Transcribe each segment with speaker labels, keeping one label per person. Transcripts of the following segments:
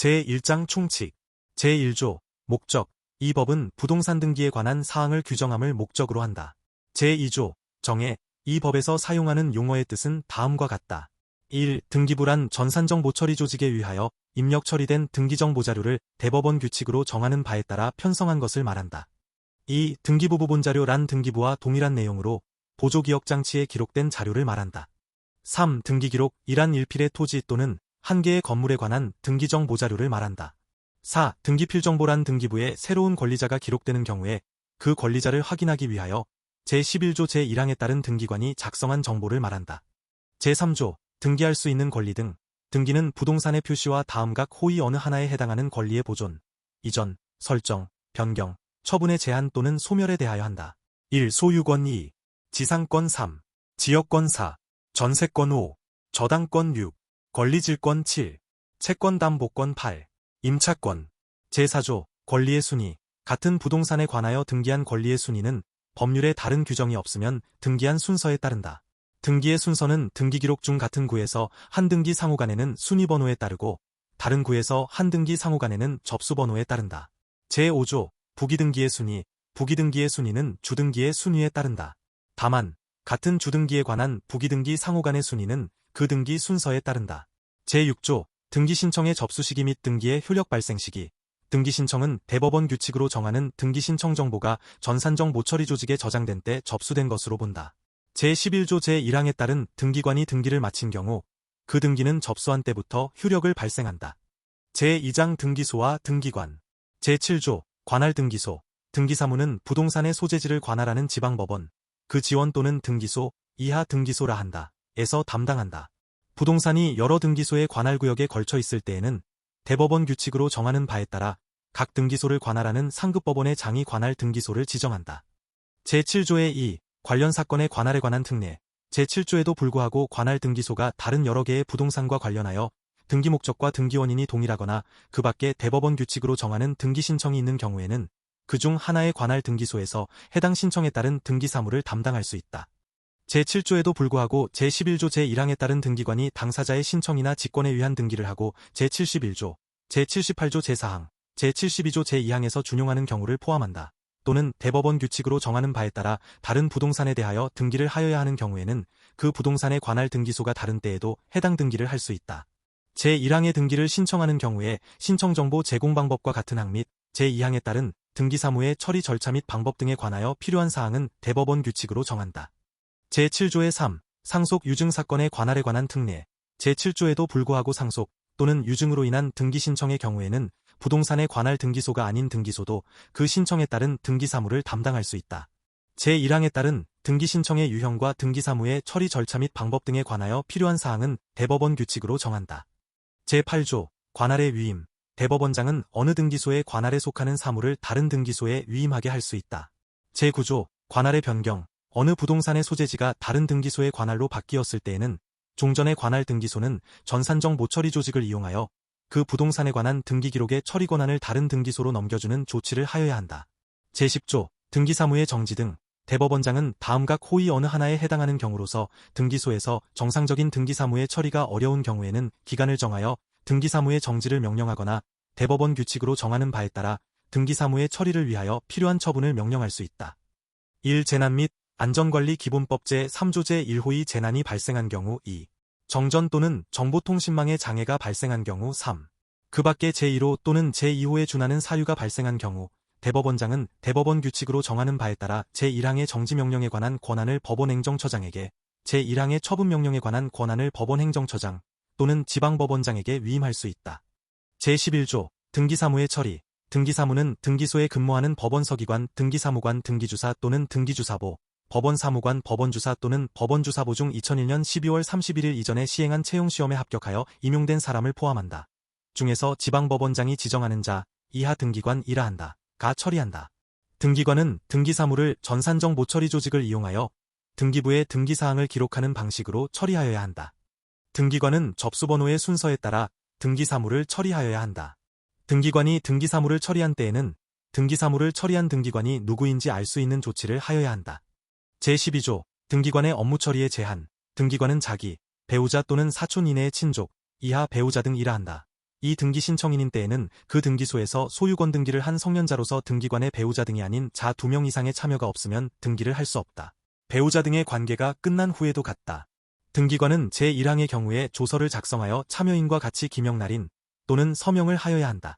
Speaker 1: 제1장 총칙. 제1조 목적. 이 법은 부동산 등기에 관한 사항을 규정함을 목적으로 한다. 제2조 정의. 이 법에서 사용하는 용어의 뜻은 다음과 같다. 1. 등기부란 전산정보 처리 조직에 의하여 입력 처리된 등기정보 자료를 대법원 규칙으로 정하는 바에 따라 편성한 것을 말한다. 2. 등기부 부본자료란 등기부와 동일한 내용으로 보조기억장치에 기록된 자료를 말한다. 3. 등기기록. 이란 일필의 토지 또는 한 개의 건물에 관한 등기정보 자료를 말한다. 4. 등기필정보란 등기부에 새로운 권리자가 기록되는 경우에 그 권리자를 확인하기 위하여 제11조 제1항에 따른 등기관이 작성한 정보를 말한다. 제3조 등기할 수 있는 권리 등. 등기는 부동산의 표시와 다음 각 호의 어느 하나에 해당하는 권리의 보존, 이전, 설정, 변경, 처분의 제한 또는 소멸에 대하여 한다. 1. 소유권 2. 지상권 3. 지역권 4. 전세권 5. 저당권 6. 권리질권 7. 채권담보권 8. 임차권. 제4조 권리의 순위. 같은 부동산에 관하여 등기한 권리의 순위는 법률에 다른 규정이 없으면 등기한 순서에 따른다. 등기의 순서는 등기기록 중 같은 구에서 한 등기 상호 간에는 순위번호에 따르고 다른 구에서 한 등기 상호 간에는 접수번호에 따른다. 제5조 부기등기의 순위. 부기등기의 순위는 주등기의 순위에 따른다. 다만 같은 주등기에 관한 부기등기 상호 간의 순위는 그 등기 순서에 따른다. 제6조 등기신청의 접수시기 및 등기의 효력 발생 시기. 등기신청은 대법원 규칙으로 정하는 등기신청 정보가 전산정보 처리 조직에 저장된 때 접수된 것으로 본다. 제11조 제1항에 따른 등기관이 등기를 마친 경우 그 등기는 접수한 때부터 효력을 발생한다. 제2장 등기소와 등기관. 제7조 관할 등기소. 등기사무는 부동산의 소재지를 관할하는 지방법원, 그 지원 또는 등기소, 이하 등기소라 한다. 에서 담당한다. 부동산이 여러 등기소의 관할구역에 걸쳐 있을 때에는 대법원 규칙으로 정하는 바에 따라 각 등기소를 관할하는 상급법원의 장이 관할 등기소를 지정한다. 제7조의 2. 관련 사건의 관할에 관한 특례. 제7조에도 불구하고 관할 등기소가 다른 여러 개의 부동산과 관련하여 등기 목적과 등기 원인이 동일하거나 그 밖에 대법원 규칙으로 정하는 등기 신청이 있는 경우에는 그중 하나의 관할 등기소에서 해당 신청에 따른 등기 사무를 담당할 수 있다. 제7조에도 불구하고 제11조 제1항에 따른 등기관이 당사자의 신청이나 직권에 의한 등기를 하고 제71조, 제78조 제4항, 제72조 제2항에서 준용하는 경우를 포함한다. 또는 대법원 규칙으로 정하는 바에 따라 다른 부동산에 대하여 등기를 하여야 하는 경우에는 그 부동산의 관할 등기소가 다른 때에도 해당 등기를 할 수 있다. 제1항의 등기를 신청하는 경우에 신청정보 제공 방법과 같은 항 및 제2항에 따른 등기사무의 처리 절차 및 방법 등에 관하여 필요한 사항은 대법원 규칙으로 정한다. 제7조의 3. 상속 유증 사건의 관할에 관한 특례. 제7조에도 불구하고 상속 또는 유증으로 인한 등기 신청의 경우에는 부동산의 관할 등기소가 아닌 등기소도 그 신청에 따른 등기사무를 담당할 수 있다. 제1항에 따른 등기 신청의 유형과 등기사무의 처리 절차 및 방법 등에 관하여 필요한 사항은 대법원 규칙으로 정한다. 제8조 관할의 위임. 대법원장은 어느 등기소의 관할에 속하는 사무를 다른 등기소에 위임하게 할 수 있다. 제9조 관할의 변경. 어느 부동산의 소재지가 다른 등기소의 관할로 바뀌었을 때에는 종전의 관할 등기소는 전산정보 처리 조직을 이용하여 그 부동산에 관한 등기기록의 처리 권한을 다른 등기소로 넘겨주는 조치를 하여야 한다. 제10조 등기사무의 정지 등. 대법원장은 다음 각 호의 어느 하나에 해당하는 경우로서 등기소에서 정상적인 등기사무의 처리가 어려운 경우에는 기간을 정하여 등기사무의 정지를 명령하거나 대법원 규칙으로 정하는 바에 따라 등기사무의 처리를 위하여 필요한 처분을 명령할 수 있다. 1. 재난 및 안전관리 기본법 제3조 제1호의 재난이 발생한 경우 2. 정전 또는 정보통신망의 장애가 발생한 경우 3. 그 밖에 제1호 또는 제2호에 준하는 사유가 발생한 경우 대법원장은 대법원 규칙으로 정하는 바에 따라 제1항의 정지명령에 관한 권한을 법원행정처장에게, 제1항의 처분명령에 관한 권한을 법원행정처장 또는 지방법원장에게 위임할 수 있다. 제11조 등기사무의 처리. 등기사무는 등기소에 근무하는 법원서기관, 등기사무관, 등기주사 또는 등기주사보, 법원사무관, 법원주사 또는 법원주사보 중 2001년 12월 31일 이전에 시행한 채용시험에 합격하여 임용된 사람을 포함한다. 중에서 지방법원장이 지정하는 자, 이하 등기관이라 한다. 가 처리한다. 등기관은 등기사무를 전산정보 처리 조직을 이용하여 등기부에 등기사항을 기록하는 방식으로 처리하여야 한다. 등기관은 접수번호의 순서에 따라 등기사무를 처리하여야 한다. 등기관이 등기사무를 처리한 때에는 등기사무를 처리한 등기관이 누구인지 알 수 있는 조치를 하여야 한다. 제12조 등기관의 업무 처리의 제한. 등기관은 자기, 배우자 또는 사촌 이내의 친족, 이하 배우자 등이라 한다. 이 등기 신청인인 때에는 그 등기소에서 소유권 등기를 한 성년자로서 등기관의 배우자 등이 아닌 자 2명 이상의 참여가 없으면 등기를 할 수 없다. 배우자 등의 관계가 끝난 후에도 같다. 등기관은 제1항의 경우에 조서를 작성하여 참여인과 같이 기명 날인 또는 서명을 하여야 한다.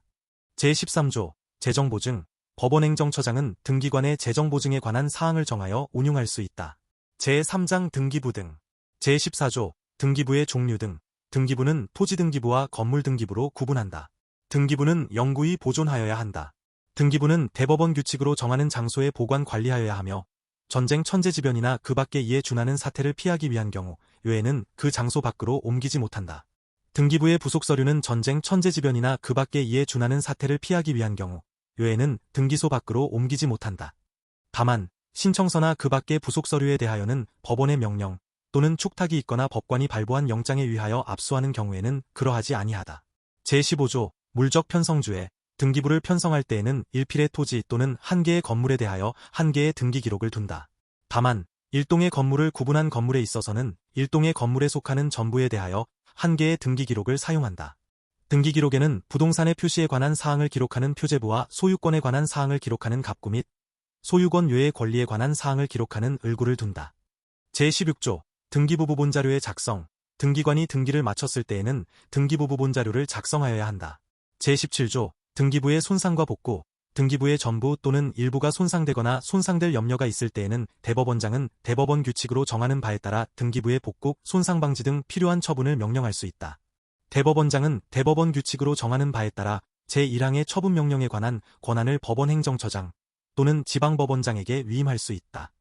Speaker 1: 제13조 재정보증 법원행정처장은 등기관의 재정보증에 관한 사항을 정하여 운용할 수 있다. 제3장 등기부 등 제14조 등기부의 종류 등 등기부는 토지등기부와 건물등기부로 구분한다. 등기부는 영구히 보존하여야 한다. 등기부는 대법원 규칙으로 정하는 장소에 보관 관리하여야 하며 전쟁 천재지변이나 그 밖에 이에 준하는 사태를 피하기 위한 경우 외에는 그 장소 밖으로 옮기지 못한다. 등기부의 부속서류는 전쟁 천재지변이나 그 밖에 이에 준하는 사태를 피하기 위한 경우 외에는 등기소 밖으로 옮기지 못한다. 다만 신청서나 그 밖의 부속서류에 대하여는 법원의 명령 또는 축탁이 있거나 법관이 발부한 영장에 의하여 압수하는 경우에는 그러하지 아니하다. 제15조 물적 편성주에 등기부를 편성할 때에는 1필의 토지 또는 1개의 건물에 대하여 1개의 등기 기록을 둔다. 다만 1동의 건물을 구분한 건물에 있어서는 1동의 건물에 속하는 전부에 대하여 1개의 등기 기록을 사용한다. 등기 기록에는 부동산의 표시에 관한 사항을 기록하는 표제부와 소유권에 관한 사항을 기록하는 갑구 및 소유권 외의 권리에 관한 사항을 기록하는 을구를 둔다. 제16조 등기부 부본 자료의 작성 등기관이 등기를 마쳤을 때에는 등기부 부본 자료를 작성하여야 한다. 제17조 등기부의 손상과 복구 등기부의 전부 또는 일부가 손상되거나 손상될 염려가 있을 때에는 대법원장은 대법원 규칙으로 정하는 바에 따라 등기부의 복구, 손상방지 등 필요한 처분을 명령할 수 있다. 대법원장은 대법원 규칙으로 정하는 바에 따라 제1항의 처분명령에 관한 권한을 법원행정처장 또는 지방법원장에게 위임할 수 있다.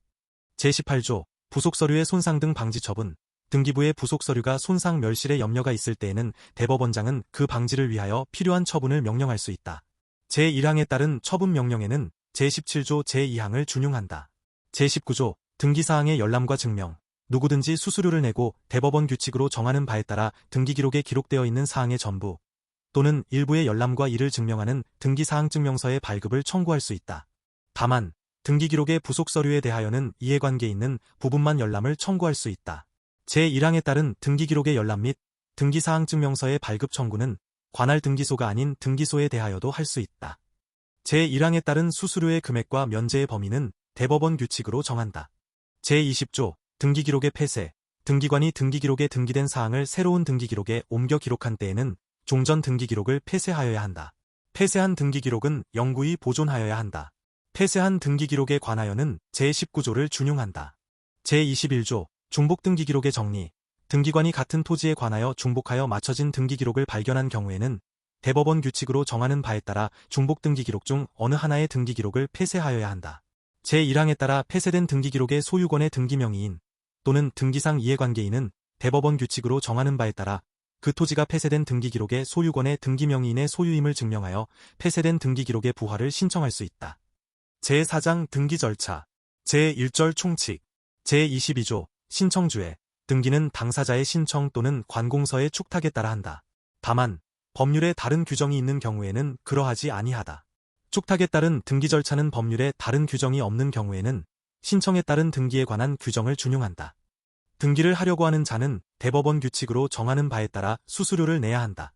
Speaker 1: 제18조 부속서류의 손상 등 방지 처분 등기부의 부속서류가 손상 멸실의 염려가 있을 때에는 대법원장은 그 방지를 위하여 필요한 처분을 명령할 수 있다. 제1항에 따른 처분명령에는 제17조 제2항을 준용한다. 제19조 등기사항의 열람과 증명 누구든지 수수료를 내고 대법원 규칙으로 정하는 바에 따라 등기기록에 기록되어 있는 사항의 전부 또는 일부의 열람과 이를 증명하는 등기사항 증명서의 발급을 청구할 수 있다. 다만 등기기록의 부속서류에 대하여는 이해관계 있는 부분만 열람을 청구할 수 있다. 제1항에 따른 등기기록의 열람 및 등기사항 증명서의 발급 청구는 관할 등기소가 아닌 등기소에 대하여도 할 수 있다. 제1항에 따른 수수료의 금액과 면제의 범위는 대법원 규칙으로 정한다. 제20조 등기기록의 폐쇄 등기관이 등기기록에 등기된 사항을 새로운 등기기록에 옮겨 기록한 때에는 종전 등기기록을 폐쇄하여야 한다. 폐쇄한 등기기록은 영구히 보존하여야 한다. 폐쇄한 등기기록에 관하여는 제19조를 준용한다. 제21조 중복 등기기록의 정리 등기관이 같은 토지에 관하여 중복하여 맞춰진 등기기록을 발견한 경우에는 대법원 규칙으로 정하는 바에 따라 중복 등기기록 중 어느 하나의 등기기록을 폐쇄하여야 한다. 제1항에 따라 폐쇄된 등기기록의 소유권의 등기명의인 또는 등기상 이해관계인은 대법원 규칙으로 정하는 바에 따라 그 토지가 폐쇄된 등기기록의 소유권의 등기명의인의 소유임을 증명하여 폐쇄된 등기기록의 부활을 신청할 수 있다. 제4장 등기 절차 제1절 총칙 제22조 신청주에 등기는 당사자의 신청 또는 관공서의 축탁에 따라 한다. 다만 법률에 다른 규정이 있는 경우에는 그러하지 아니하다. 축탁에 따른 등기 절차는 법률에 다른 규정이 없는 경우에는 신청에 따른 등기에 관한 규정을 준용한다. 등기를 하려고 하는 자는 대법원 규칙으로 정하는 바에 따라 수수료를 내야 한다.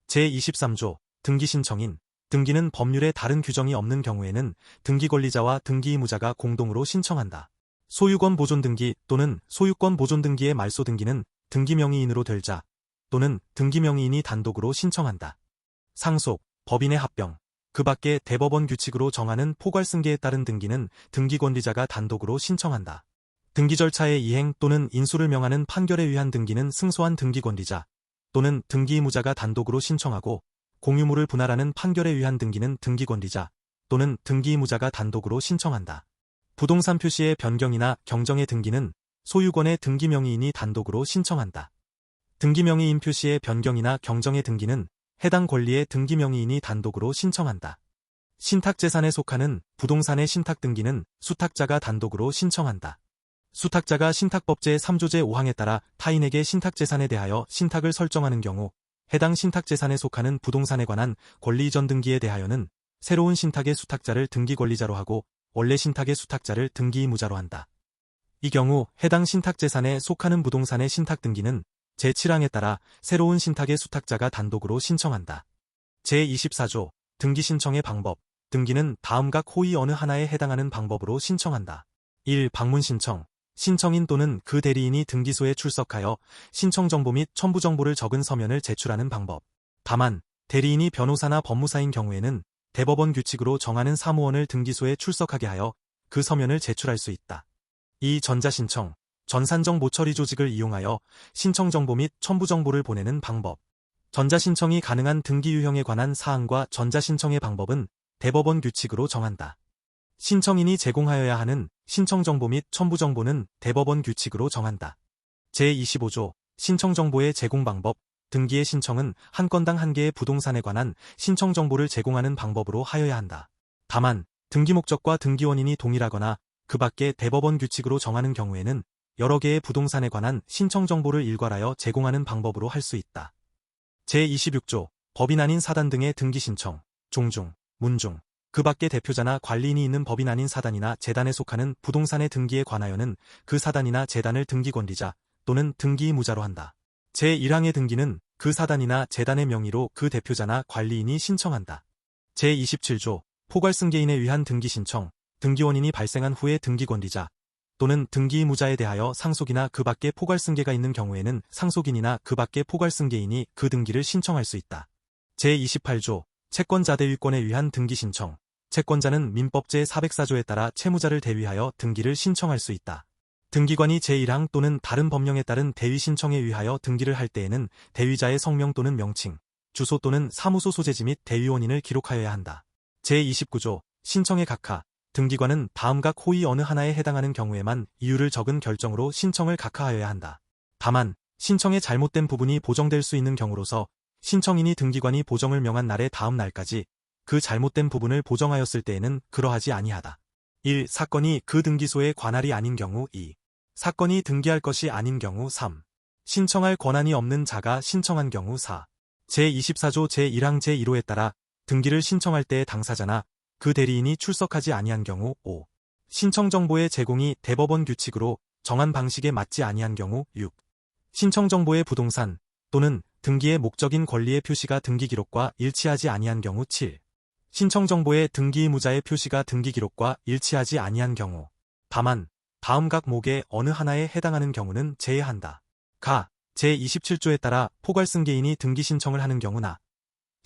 Speaker 1: 제23조 등기 신청인 등기는 법률에 다른 규정이 없는 경우에는 등기 권리자와 등기 의무자가 공동으로 신청한다. 소유권 보존 등기 또는 소유권 보존 등기의 말소 등기는 등기 명의인으로 될 자 또는 등기 명의인이 단독으로 신청한다. 상속, 법인의 합병, 그 밖에 대법원 규칙으로 정하는 포괄승계에 따른 등기는 등기 권리자가 단독으로 신청한다. 등기 절차의 이행 또는 인수를 명하는 판결에 의한 등기는 승소한 등기 권리자 또는 등기 의무자가 단독으로 신청하고 공유물을 분할하는 판결에 의한 등기는 등기 권리자 또는 등기 의무자가 단독으로 신청한다. 부동산 표시의 변경이나 경정의 등기는 소유권의 등기 명의인이 단독으로 신청한다. 등기 명의인 표시의 변경이나 경정의 등기는 해당 권리의 등기 명의인이 단독으로 신청한다. 신탁재산에 속하는 부동산의 신탁 등기는 수탁자가 단독으로 신청한다. 수탁자가 신탁법 제3조 제5항에 따라 타인에게 신탁재산에 대하여 신탁을 설정하는 경우 해당 신탁재산에 속하는 부동산에 관한 권리 이전 등기에 대하여는 새로운 신탁의 수탁자를 등기 권리자로 하고 원래 신탁의 수탁자를 등기 의무자로 한다. 이 경우 해당 신탁재산에 속하는 부동산의 신탁 등기는 제7항에 따라 새로운 신탁의 수탁자가 단독으로 신청한다. 제24조 등기 신청의 방법. 등기는 다음 각 호의 어느 하나에 해당하는 방법으로 신청한다. 1. 방문 신청. 신청인 또는 그 대리인이 등기소에 출석하여 신청 정보 및 첨부 정보를 적은 서면을 제출하는 방법. 다만 대리인이 변호사나 법무사인 경우에는 대법원 규칙으로 정하는 사무원을 등기소에 출석하게 하여 그 서면을 제출할 수 있다. 2. 전자신청. 전산정 모처리 조직을 이용하여 신청 정보 및 첨부 정보를 보내는 방법. 전자신청이 가능한 등기 유형에 관한 사항과 전자신청의 방법은 대법원 규칙으로 정한다. 신청인이 제공하여야 하는 신청 정보 및 첨부 정보는 대법원 규칙으로 정한다. 제25조 신청 정보의 제공 방법. 등기의 신청은 한 건당 한 개의 부동산에 관한 신청 정보를 제공하는 방법으로 하여야 한다. 다만 등기 목적과 등기 원인이 동일하거나 그 밖에 대법원 규칙으로 정하는 경우에는 여러 개의 부동산에 관한 신청 정보를 일괄하여 제공하는 방법으로 할 수 있다. 제26조 법인 아닌 사단 등의 등기 신청. 종중, 문중, 그 밖에 대표자나 관리인이 있는 법인 아닌 사단이나 재단에 속하는 부동산의 등기에 관하여는 그 사단이나 재단을 등기 권리자 또는 등기 의무자로 한다. 제1항의 등기는 그 사단이나 재단의 명의로 그 대표자나 관리인이 신청한다. 제27조 포괄승계인에 의한 등기 신청. 등기 원인이 발생한 후에 등기 권리자 또는 등기 의무자에 대하여 상속이나 그 밖에 포괄승계가 있는 경우에는 상속인이나 그 밖에 포괄승계인이 그 등기를 신청할 수 있다. 제28조 채권자 대위권에 의한 등기 신청. 채권자는 민법 제404조에 따라 채무자를 대위하여 등기를 신청할 수 있다. 등기관이 제1항 또는 다른 법령에 따른 대위 신청에 의하여 등기를 할 때에는 대위자의 성명 또는 명칭, 주소 또는 사무소 소재지 및 대위 원인을 기록하여야 한다. 제29조 신청의 각하. 등기관은 다음 각 호의 어느 하나에 해당하는 경우에만 이유를 적은 결정으로 신청을 각하하여야 한다. 다만 신청의 잘못된 부분이 보정될 수 있는 경우로서 신청인이 등기관이 보정을 명한 날의 다음 날까지 그 잘못된 부분을 보정하였을 때에는 그러하지 아니하다. 1. 사건이 그 등기소의 관할이 아닌 경우. 2. 사건이 등기할 것이 아닌 경우. 3. 신청할 권한이 없는 자가 신청한 경우. 4. 제24조 제1항 제1호에 따라 등기를 신청할 때의 당사자나 그 대리인이 출석하지 아니한 경우. 5. 신청 정보의 제공이 대법원 규칙으로 정한 방식에 맞지 아니한 경우. 6. 신청 정보의 부동산 또는 등기의 목적인 권리의 표시가 등기 기록과 일치하지 아니한 경우. 7. 신청 정보의 등기 의무자의 표시가 등기 기록과 일치하지 아니한 경우. 다만 다음 각 목의 어느 하나에 해당하는 경우는 제외한다. 가. 제27조에 따라 포괄승계인이 등기 신청을 하는 경우나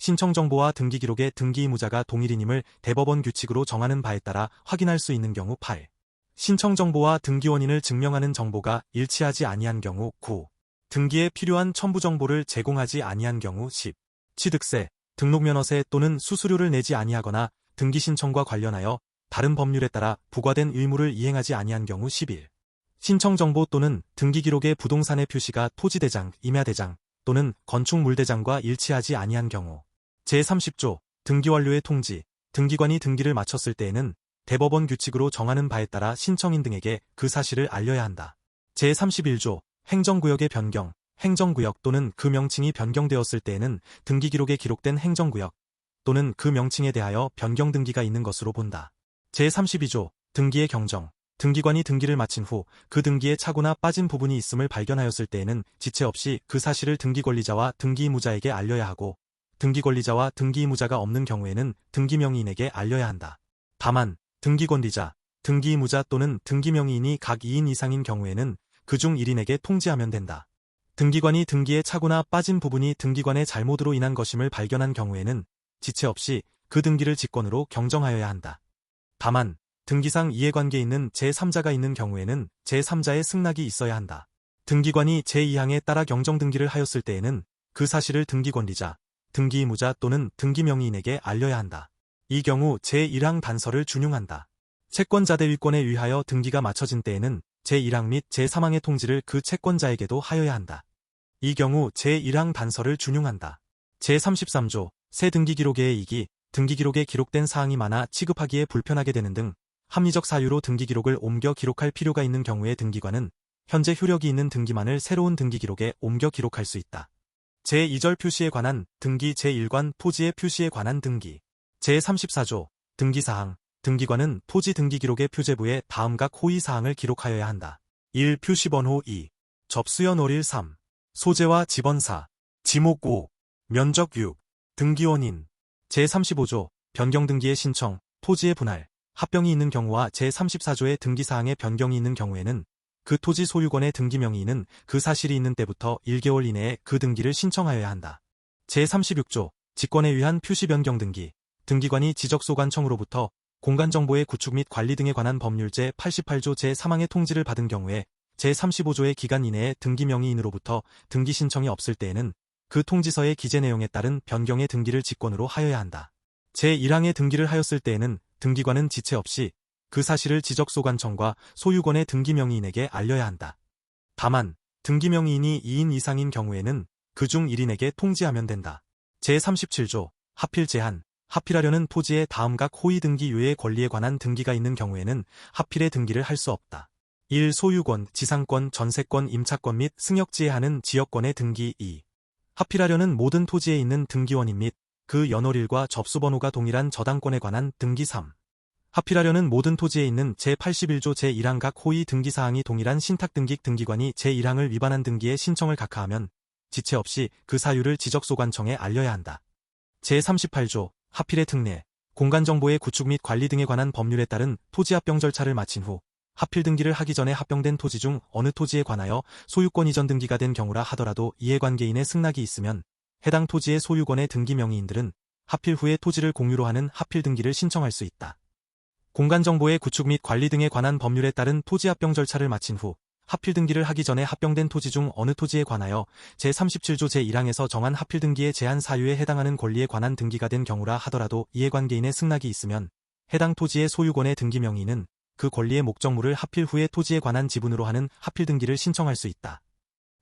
Speaker 1: 신청 정보와 등기 기록의 등기 의무자가 동일인임을 대법원 규칙으로 정하는 바에 따라 확인할 수 있는 경우. 8. 신청 정보와 등기 원인을 증명하는 정보가 일치하지 아니한 경우. 9. 등기에 필요한 첨부 정보를 제공하지 아니한 경우. 10. 취득세, 등록면허세 또는 수수료를 내지 아니하거나 등기 신청과 관련하여 다른 법률에 따라 부과된 의무를 이행하지 아니한 경우. 11. 신청 정보 또는 등기 기록의 부동산의 표시가 토지대장, 임야대장 또는 건축물대장과 일치하지 아니한 경우. 제30조 등기 완료의 통지. 등기관이 등기를 마쳤을 때에는 대법원 규칙으로 정하는 바에 따라 신청인 등에게 그 사실을 알려야 한다. 제31조 행정구역의 변경. 행정구역 또는 그 명칭이 변경되었을 때에는 등기 기록에 기록된 행정구역 또는 그 명칭에 대하여 변경 등기가 있는 것으로 본다. 제32조 등기의 경정. 등기관이 등기를 마친 후 그 등기에 착오나 빠진 부분이 있음을 발견하였을 때에는 지체 없이 그 사실을 등기 권리자와 등기 의무자에게 알려야 하고 등기 권리자와 등기 의무자가 없는 경우에는 등기 명의인에게 알려야 한다. 다만 등기 권리자, 등기 의무자 또는 등기 명의인이 각 2인 이상인 경우에는 그중 1인에게 통지하면 된다. 등기관이 등기에 착오나 빠진 부분이 등기관의 잘못으로 인한 것임을 발견한 경우에는 지체 없이 그 등기를 직권으로 경정하여야 한다. 다만 등기상 이해관계 있는 제3자가 있는 경우에는 제3자의 승낙이 있어야 한다. 등기관이 제2항에 따라 경정 등기를 하였을 때에는 그 사실을 등기 권리자, 등기 의무자 또는 등기 명의인에게 알려야 한다. 이 경우 제1항 단서를 준용한다. 채권자 대위권에 의하여 등기가 마쳐진 때에는 제1항 및 제3항의 통지를 그 채권자에게도 하여야 한다. 이 경우 제1항 단서를 준용한다. 제33조 새 등기기록의 이익이 등기기록에 기록된 사항이 많아 취급하기에 불편하게 되는 등 합리적 사유로 등기기록을 옮겨 기록할 필요가 있는 경우에 등기관은 현재 효력이 있는 등기만을 새로운 등기기록에 옮겨 기록할 수 있다. 제2절 표시에 관한 등기 제1관 토지의 표시에 관한 등기. 제34조 등기사항. 등기관은 토지 등기기록의 표제부에 다음 각 호의사항을 기록하여야 한다. 1. 표시번호. 2. 접수연 월일. 3. 소재와 지번사. 지목 5. 면적 6. 등기원인. 제35조 변경등기의 신청, 토지의 분할, 합병이 있는 경우와 제34조의 등기사항의 변경이 있는 경우에는 그 토지 소유권의 등기 명의인은 그 사실이 있는 때부터 1개월 이내에 그 등기를 신청하여야 한다. 제36조 직권에 의한 표시 변경 등기, 등기관이 지적소관청으로부터 공간정보의 구축 및 관리 등에 관한 법률 제88조 제3항의 통지를 받은 경우에 제35조의 기간 이내에 등기 명의인으로부터 등기 신청이 없을 때에는 그 통지서의 기재 내용에 따른 변경의 등기를 직권으로 하여야 한다. 제1항의 등기를 하였을 때에는 등기관은 지체 없이 그 사실을 지적소관청과 소유권의 등기 명의인에게 알려야 한다. 다만 등기 명의인이 2인 이상인 경우에는 그중 1인에게 통지하면 된다. 제37조 하필 제한, 하필하려는 토지의 다음 각 호위 등기 유예의 권리에 관한 등기가 있는 경우에는 하필의 등기를 할 수 없다. 1. 소유권, 지상권, 전세권, 임차권 및 승역지에 하는 지역권의 등기. 2. 하필하려는 모든 토지에 있는 등기원인 및 그 연월일과 접수번호가 동일한 저당권에 관한 등기. 3. 하필하려는 모든 토지에 있는 제81조 제1항 각 호위 등기사항이 동일한 신탁등기 등기관이 제1항을 위반한 등기에 신청을 각하하면 지체 없이 그 사유를 지적소관청에 알려야 한다. 제38조 하필의 특례, 공간정보의 구축 및 관리 등에 관한 법률에 따른 토지합병 절차를 마친 후 하필 등기를 하기 전에 합병된 토지 중 어느 토지에 관하여 소유권 이전 등기가 된 경우라 하더라도 이해관계인의 승낙이 있으면 해당 토지의 소유권의 등기 명의인들은 하필 후에 토지를 공유로 하는 하필 등기를 신청할 수 있다. 공간정보의 구축 및 관리 등에 관한 법률에 따른 토지합병 절차를 마친 후 하필 등기를 하기 전에 합병된 토지 중 어느 토지에 관하여 제37조 제1항에서 정한 하필 등기의 제한 사유에 해당하는 권리에 관한 등기가 된 경우라 하더라도 이해관계인의 승낙이 있으면 해당 토지의 소유권의 등기 명의인은 그 권리의 목적물을 하필 후에 토지에 관한 지분으로 하는 하필 등기를 신청할 수 있다.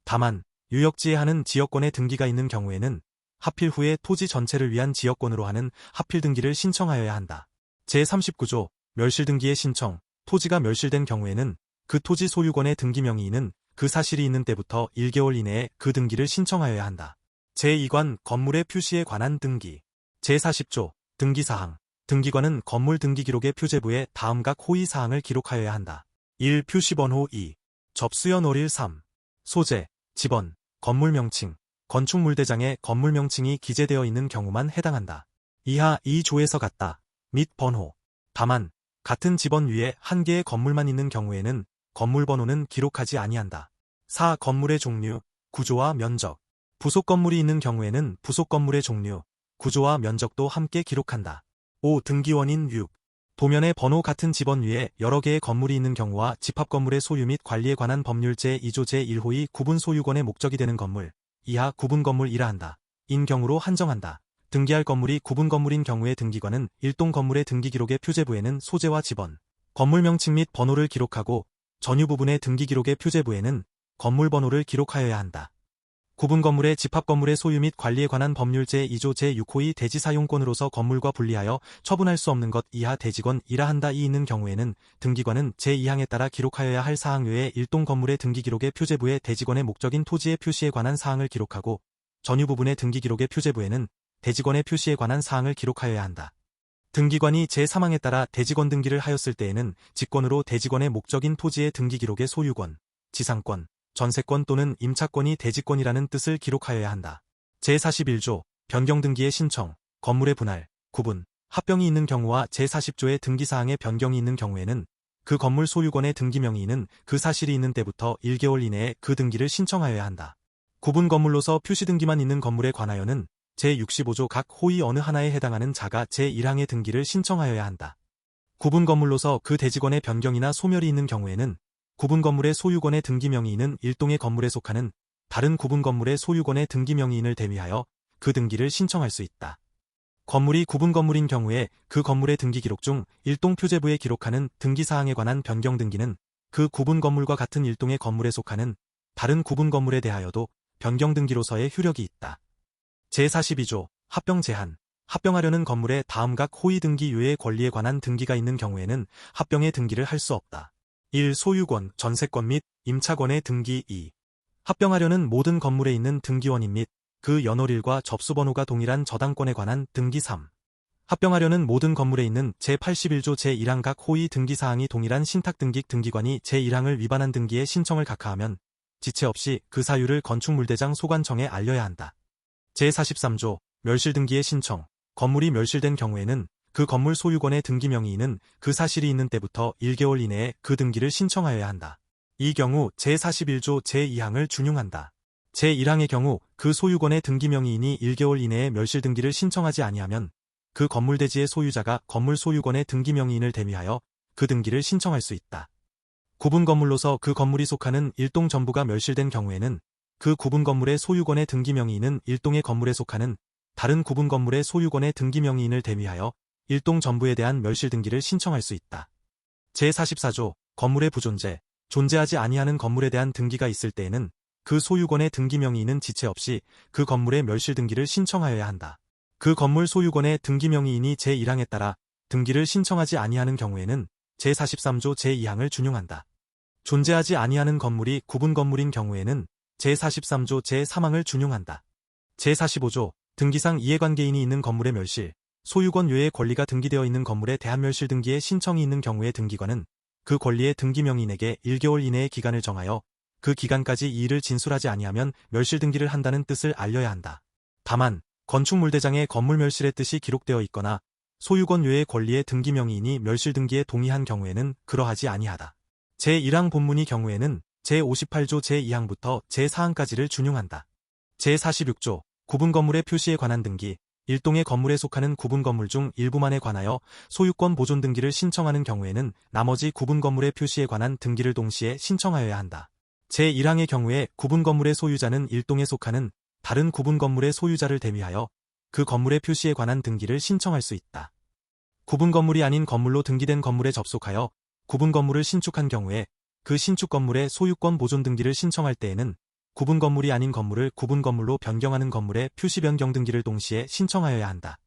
Speaker 1: 다만 유역지에 하는 지역권의 등기가 있는 경우에는 하필 후에 토지 전체를 위한 지역권으로 하는 하필 등기를 신청하여야 한다. 제39조 멸실등기의 신청, 토지가 멸실된 경우에는 그 토지 소유권의 등기 명의인은 그 사실이 있는 때부터 1개월 이내에 그 등기를 신청하여야 한다. 제2관 건물의 표시에 관한 등기. 제40조 등기사항, 등기관은 건물 등기기록의 표제부에 다음 각 호위 사항을 기록하여야 한다. 1. 표시번호. 2. 접수연월일. 3. 소재, 지번, 건물 명칭, 건축물대장에 건물 명칭이 기재되어 있는 경우만 해당한다. 이하 이 조에서 같다 및 번호. 다만 같은 지번 위에 한 개의 건물만 있는 경우에는 건물 번호는 기록하지 아니한다. 4. 건물의 종류, 구조와 면적. 부속 건물이 있는 경우에는 부속 건물의 종류, 구조와 면적도 함께 기록한다. 5. 등기원인. 6. 도면의 번호 같은 지번 위에 여러 개의 건물이 있는 경우와 집합건물의 소유 및 관리에 관한 법률 제2조 제1호의 구분 소유권의 목적이 되는 건물, 이하 구분 건물이라 한다. 인 경우로 한정한다. 등기할 건물이 구분 건물인 경우의 등기관은 일동 건물의 등기기록의 표제부에는 소재와 지번, 건물 명칭 및 번호를 기록하고 전유 부분의 등기기록의 표제부에는 건물 번호를 기록하여야 한다. 구분 건물의 집합 건물의 소유 및 관리에 관한 법률 제2조 제6호의 대지 사용권으로서 건물과 분리하여 처분할 수 없는 것 이하 대지권이라 한다. 이 있는 경우에는 등기관은 제2항에 따라 기록하여야 할 사항 외에 일동 건물의 등기기록의 표제부에 대지권의 목적인 토지의 표시에 관한 사항을 기록하고 전유 부분의 등기기록의 표제부에는 대지권의 표시에 관한 사항을 기록하여야 한다. 등기관이 제3항에 따라 대지권 등기를 하였을 때에는 직권으로 대지권의 목적인 토지의 등기기록의 소유권, 지상권, 전세권 또는 임차권이 대지권이라는 뜻을 기록하여야 한다. 제41조 변경등기의 신청, 건물의 분할, 구분, 합병이 있는 경우와 제40조의 등기사항의 변경이 있는 경우에는 그 건물 소유권의 등기 명의인은 그 사실이 있는 때부터 1개월 이내에 그 등기를 신청하여야 한다. 구분 건물로서 표시등기만 있는 건물에 관하여는 제65조 각 호위 어느 하나에 해당하는 자가 제1항의 등기를 신청하여야 한다. 구분 건물로서 그 대지권의 변경이나 소멸이 있는 경우에는 구분 건물의 소유권의 등기 명의인은 일동의 건물에 속하는 다른 구분 건물의 소유권의 등기 명의인을 대위하여 그 등기를 신청할 수 있다. 건물이 구분 건물인 경우에 그 건물의 등기 기록 중 일동 표제부에 기록하는 등기사항에 관한 변경 등기는 그 구분 건물과 같은 일동의 건물에 속하는 다른 구분 건물에 대하여도 변경 등기로서의 효력이 있다. 제42조 합병 제한, 합병하려는 건물의 다음 각 호위 등기 유예의 권리에 관한 등기가 있는 경우에는 합병의 등기를 할 수 없다. 1. 소유권, 전세권 및 임차권의 등기. 2. 합병하려는 모든 건물에 있는 등기원인 및 그 연월일과 접수번호가 동일한 저당권에 관한 등기. 3. 합병하려는 모든 건물에 있는 제81조 제1항 각 호위 등기사항이 동일한 신탁등기 등기관이 제1항을 위반한 등기에 신청을 각하하면 지체 없이 그 사유를 건축물대장 소관청에 알려야 한다. 제43조 멸실등기의 신청, 건물이 멸실된 경우에는 그 건물 소유권의 등기 명의인은 그 사실이 있는 때부터 1개월 이내에 그 등기를 신청하여야 한다. 이 경우 제41조 제2항을 준용한다. 제1항의 경우 그 소유권의 등기 명의인이 1개월 이내에 멸실 등기를 신청하지 아니하면 그 건물 대지의 소유자가 건물 소유권의 등기 명의인을 대미하여 그 등기를 신청할 수 있다. 구분 건물로서 그 건물이 속하는 일동 전부가 멸실된 경우에는 그 구분 건물의 소유권의 등기 명의인은 일동의 건물에 속하는 다른 구분 건물의 소유권의 등기 명의인을 대미하여 일동 전부에 대한 멸실 등기를 신청할 수 있다. 제44조 건물의 부존재, 존재하지 아니하는 건물에 대한 등기가 있을 때에는 그 소유권의 등기 명의인은 지체 없이 그 건물의 멸실 등기를 신청하여야 한다. 그 건물 소유권의 등기 명의인이 제1항에 따라 등기를 신청하지 아니하는 경우에는 제43조 제2항을 준용한다. 존재하지 아니하는 건물이 구분 건물인 경우에는 제43조 제3항을 준용한다. 제45조 등기상 이해관계인이 있는 건물의 멸실, 소유권 외의 권리가 등기되어 있는 건물에 대한 멸실 등기에 신청이 있는 경우의 등기관은 그 권리의 등기 명의인에게 1개월 이내의 기간을 정하여 그 기간까지 이 일을 진술하지 아니하면 멸실 등기를 한다는 뜻을 알려야 한다. 다만 건축물대장에 건물 멸실의 뜻이 기록되어 있거나 소유권 외의 권리의 등기 명의인이 멸실 등기에 동의한 경우에는 그러하지 아니하다. 제1항 본문의 경우에는 제58조 제2항부터 제4항까지를 준용한다. 제46조 구분 건물의 표시에 관한 등기, 일동의 건물에 속하는 구분 건물 중 일부만에 관하여 소유권 보존 등기를 신청하는 경우에는 나머지 구분 건물의 표시에 관한 등기를 동시에 신청하여야 한다. 제1항의 경우에 구분 건물의 소유자는 일동에 속하는 다른 구분 건물의 소유자를 대미하여 그 건물의 표시에 관한 등기를 신청할 수 있다. 구분 건물이 아닌 건물로 등기된 건물에 접속하여 구분 건물을 신축한 경우에 그 신축 건물의 소유권 보존 등기를 신청할 때에는 구분 건물이 아닌 건물을 구분 건물로 변경하는 건물의 표시 변경 등기를 동시에 신청하여야 한다.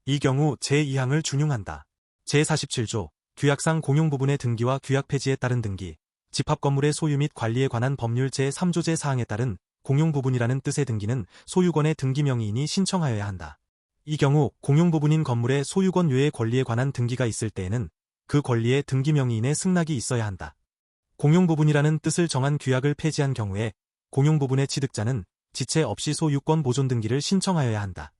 Speaker 1: 이 경우 제2항을 준용한다. 제47조 규약상 공용 부분의 등기와 규약 폐지에 따른 등기, 집합 건물의 소유 및 관리에 관한 법률 제3조 제4항에 따른 공용 부분이라는 뜻의 등기는 소유권의 등기 명의인이 신청하여야 한다. 이 경우 공용 부분인 건물의 소유권 외의 권리에 관한 등기가 있을 때에는 그 권리의 등기 명의인의 승낙이 있어야 한다. 공용 부분이라는 뜻을 정한 규약을 폐지한 경우에 공용 부분의 취득자는 지체 없이 소유권 보존 등기를 신청하여야 한다.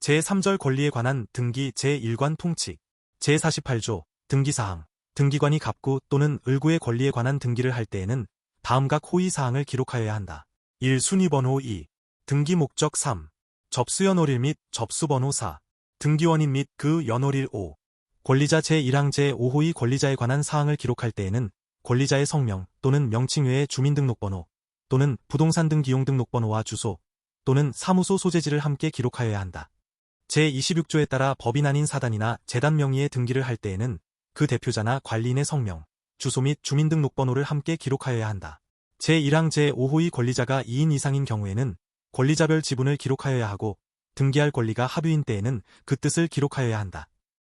Speaker 1: 제3절 권리에 관한 등기 제1관 통칙 제48조 등기사항 등기관이 갑구 또는 을구의 권리에 관한 등기를 할 때에는 다음 각 호의사항을 기록하여야 한다. 1. 순위번호 2. 등기 목적 3. 접수연월일 및 접수번호 4. 등기원인 및 그 연월일 5. 권리자 제1항 제5호의 권리자에 관한 사항을 기록할 때에는 권리자의 성명 또는 명칭 외에 주민등록번호 또는 부동산 등 기용등록번호와 주소 또는 사무소 소재지를 함께 기록하여야 한다. 제26조에 따라 법인 아닌 사단이나 재단 명의의 등기를 할 때에는 그 대표자나 관리인의 성명, 주소 및 주민등록번호를 함께 기록하여야 한다. 제1항 제5호의 권리자가 2인 이상인 경우에는 권리자별 지분을 기록하여야 하고 등기할 권리가 합유인 때에는 그 뜻을 기록하여야 한다.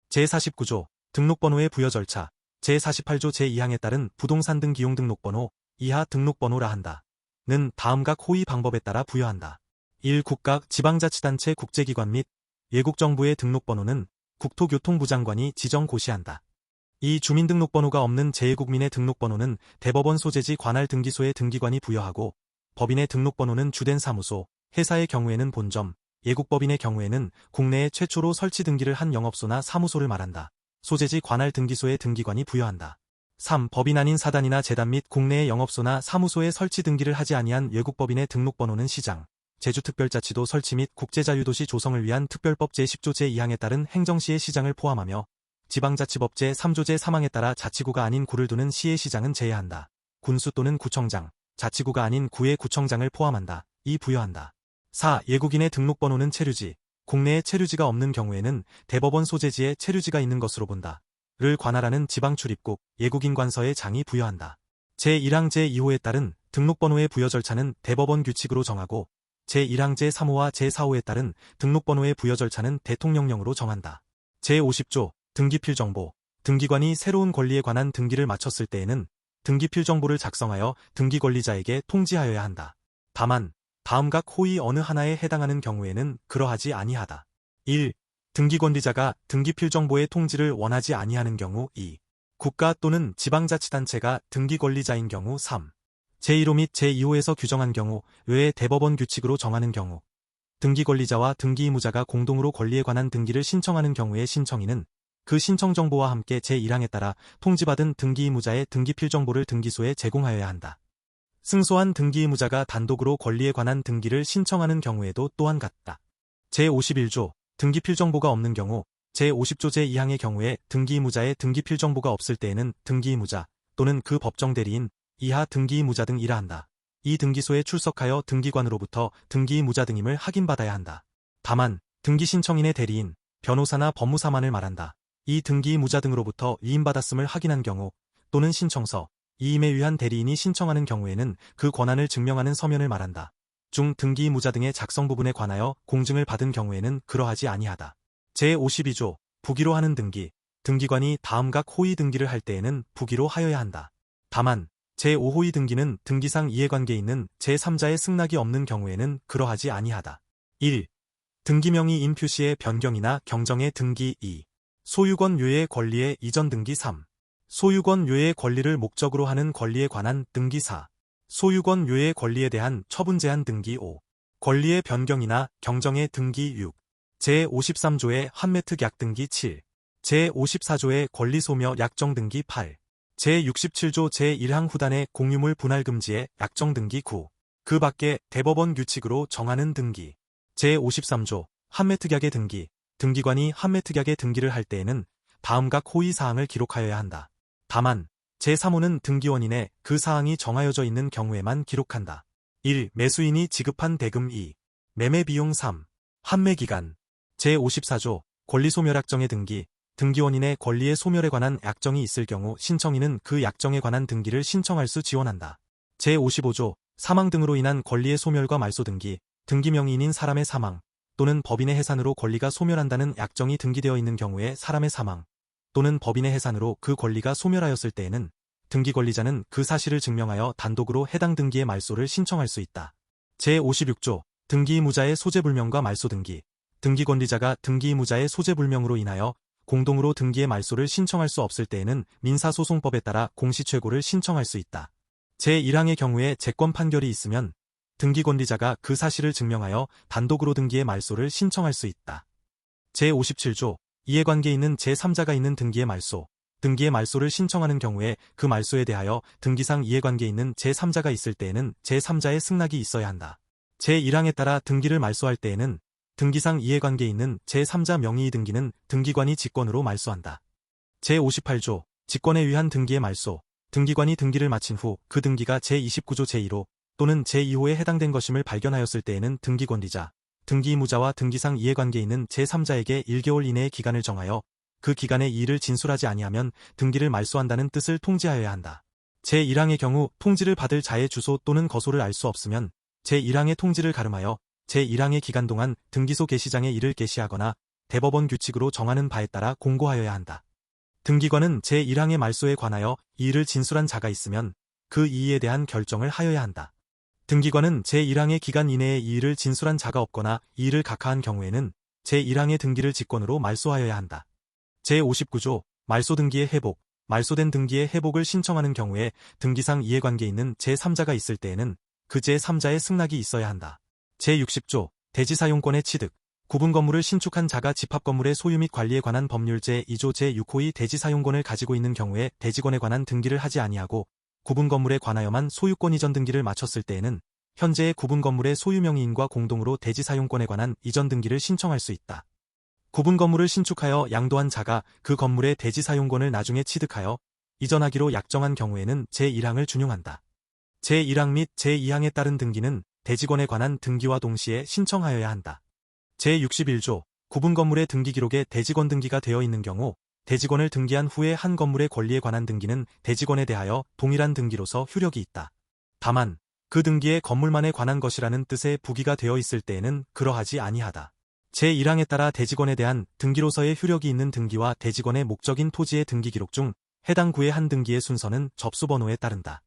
Speaker 1: 제49조 등록번호의 부여 절차 제48조 제2항에 따른 부동산 등 기용등록번호 이하 등록번호라 한다. 는 다음 각 호의 방법에 따라 부여한다. 1. 국각 지방자치단체 국제기관 및 외국정부의 등록번호는 국토교통부 장관이 지정 고시한다. 2. 주민등록번호가 없는 재외국민의 등록번호는 대법원 소재지 관할 등기소의 등기관이 부여하고 법인의 등록번호는 주된 사무소, 회사의 경우에는 본점, 예국법인의 경우에는 국내에 최초로 설치 등기를 한 영업소나 사무소를 말한다. 소재지 관할 등기소의 등기관이 부여한다. 3. 법인 아닌 사단이나 재단 및 국내의 영업소나 사무소에 설치 등기를 하지 아니한 외국법인의 등록번호는 시장, 제주특별자치도 설치 및 국제자유도시 조성을 위한 특별법 제10조 제2항에 따른 행정시의 시장을 포함하며 지방자치법 제3조 제3항에 따라 자치구가 아닌 구를 두는 시의 시장은 제외한다. 군수 또는 구청장, 자치구가 아닌 구의 구청장을 포함한다. 이 부여한다. 4. 외국인의 등록번호는 체류지, 국내에 체류지가 없는 경우에는 대법원 소재지에 체류지가 있는 것으로 본다. 를 관할하는 지방출입국, 외국인 관서의 장이 부여한다. 제1항 제2호에 따른 등록번호의 부여 절차는 대법원 규칙으로 정하고 제1항 제3호와 제4호에 따른 등록번호의 부여 절차는 대통령령으로 정한다. 제50조 등기필정보 등기관이 새로운 권리에 관한 등기를 마쳤을 때에는 등기필정보를 작성하여 등기권리자에게 통지하여야 한다. 다만 다음 각 호의 어느 하나에 해당하는 경우에는 그러하지 아니하다. 1. 등기권리자가 등기필정보의 통지를 원하지 아니하는 경우 2. 국가 또는 지방자치단체가 등기권리자인 경우 3. 제1호 및 제2호에서 규정한 경우 외에 대법원 규칙으로 정하는 경우 등기 권리자와 등기 의무자가 공동으로 권리에 관한 등기를 신청하는 경우에 신청인은 그 신청 정보와 함께 제1항에 따라 통지받은 등기 의무자의 등기 필정보를 등기소에 제공하여야 한다. 승소한 등기 의무자가 단독으로 권리에 관한 등기를 신청하는 경우에도 또한 같다. 제51조 등기 필정보가 없는 경우 제50조 제2항의 경우에 등기 의무자의 등기 필정보가 없을 때에는 등기 의무자 또는 그 법정 대리인 이하 등기 의무자 등이라 한다. 이 등기소에 출석하여 등기관으로부터 등기 의무자 등임을 확인받아야 한다. 다만 등기 신청인의 대리인, 변호사나 법무사만을 말한다. 이 등기 의무자 등으로부터 이임받았음을 확인한 경우 또는 신청서, 이임에 의한 대리인이 신청하는 경우에는 그 권한을 증명하는 서면을 말한다. 중 등기 의무자 등의 작성 부분에 관하여 공증을 받은 경우에는 그러하지 아니하다. 제52조 부기로 하는 등기, 등기관이 다음 각 호의 등기를 할 때에는 부기로 하여야 한다. 다만 제5호의 등기는 등기상 이해관계 있는 제3자의 승낙이 없는 경우에는 그러하지 아니하다. 1. 등기명의인 표시의 변경이나 경정의 등기 2. 소유권 유예의 권리의 이전 등기 3. 소유권 유예의 권리를 목적으로 하는 권리에 관한 등기 4. 소유권 유예의 권리에 대한 처분 제한 등기 5. 권리의 변경이나 경정의 등기 6. 제53조의 환매특약 등기 7. 제54조의 권리소멸 약정 등기 8. 제67조 제1항 후단의 공유물 분할 금지의 약정 등기 9. 그 밖에 대법원 규칙으로 정하는 등기. 제53조 환매특약의 등기. 등기관이 환매특약의 등기를 할 때에는 다음 각 호의 사항을 기록하여야 한다. 다만 제3호는 등기원인의 그 사항이 정하여져 있는 경우에만 기록한다. 1. 매수인이 지급한 대금 2. 매매비용 3. 환매기간. 제54조 권리소멸약정의 등기. 등기원인의 권리의 소멸에 관한 약정이 있을 경우 신청인은 그 약정에 관한 등기를 신청할 수 지원한다. 제55조 사망 등으로 인한 권리의 소멸과 말소 등기. 등기명의인인 사람의 사망 또는 법인의 해산으로 권리가 소멸한다는 약정이 등기되어 있는 경우에 사람의 사망 또는 법인의 해산으로 그 권리가 소멸하였을 때에는 등기권리자는 그 사실을 증명하여 단독으로 해당 등기의 말소를 신청할 수 있다. 제56조 등기의무자의 소재불명과 말소 등기. 등기권리자가 등기의무자의 소재불명으로 인하여 공동으로 등기의 말소를 신청할 수 없을 때에는 민사소송법에 따라 공시최고를 신청할 수 있다. 제1항의 경우에 재권 판결이 있으면 등기권리자가 그 사실을 증명하여 단독으로 등기의 말소를 신청할 수 있다. 제57조 이해관계 있는 제3자가 있는 등기의 말소. 등기의 말소를 신청하는 경우에 그 말소에 대하여 등기상 이해관계 있는 제3자가 있을 때에는 제3자의 승낙이 있어야 한다. 제1항에 따라 등기를 말소할 때에는 등기상 이해관계 있는 제3자 명의의 등기는 등기관이 직권으로 말소한다. 제58조 직권에 의한 등기의 말소. 등기관이 등기를 마친 후 그 등기가 제29조 제1호 또는 제2호에 해당된 것임을 발견하였을 때에는 등기권리자, 등기의무자와 등기상 이해관계 있는 제3자에게 1개월 이내의 기간을 정하여 그 기간에 이의를 진술하지 아니하면 등기를 말소한다는 뜻을 통지하여야 한다. 제1항의 경우 통지를 받을 자의 주소 또는 거소를 알 수 없으면 제1항의 통지를 가름하여 제1항의 기간 동안 등기소 게시장에 이를 게시하거나 대법원 규칙으로 정하는 바에 따라 공고하여야 한다. 등기관은 제1항의 말소에 관하여 이의를 진술한 자가 있으면 그 이의에 대한 결정을 하여야 한다. 등기관은 제1항의 기간 이내에 이의를 진술한 자가 없거나 이의를 각하한 경우에는 제1항의 등기를 직권으로 말소하여야 한다. 제59조 말소 등기의 회복. 말소된 등기의 회복을 신청하는 경우에 등기상 이해관계 있는 제3자가 있을 때에는 그 제3자의 승낙이 있어야 한다. 제60조 대지사용권의 취득. 구분 건물을 신축한 자가 집합 건물의 소유 및 관리에 관한 법률 제2조 제6호의 대지사용권을 가지고 있는 경우에 대지권에 관한 등기를 하지 아니하고 구분 건물에 관하여만 소유권 이전 등기를 마쳤을 때에는 현재의 구분 건물의 소유명의인과 공동으로 대지사용권에 관한 이전 등기를 신청할 수 있다. 구분 건물을 신축하여 양도한 자가 그 건물의 대지사용권을 나중에 취득하여 이전하기로 약정한 경우에는 제1항을 준용한다. 제1항 및 제2항에 따른 등기는 대지권에 관한 등기와 동시에 신청하여야 한다. 제61조 구분 건물의 등기 기록에 대지권 등기가 되어 있는 경우 대지권을 등기한 후에 한 건물의 권리에 관한 등기는 대지권에 대하여 동일한 등기로서 효력이 있다. 다만 그 등기에 건물만에 관한 것이라는 뜻의 부기가 되어 있을 때에는 그러하지 아니하다. 제1항에 따라 대지권에 대한 등기로서의 효력이 있는 등기와 대지권의 목적인 토지의 등기 기록 중 해당 구의 한 등기의 순서는 접수번호에 따른다.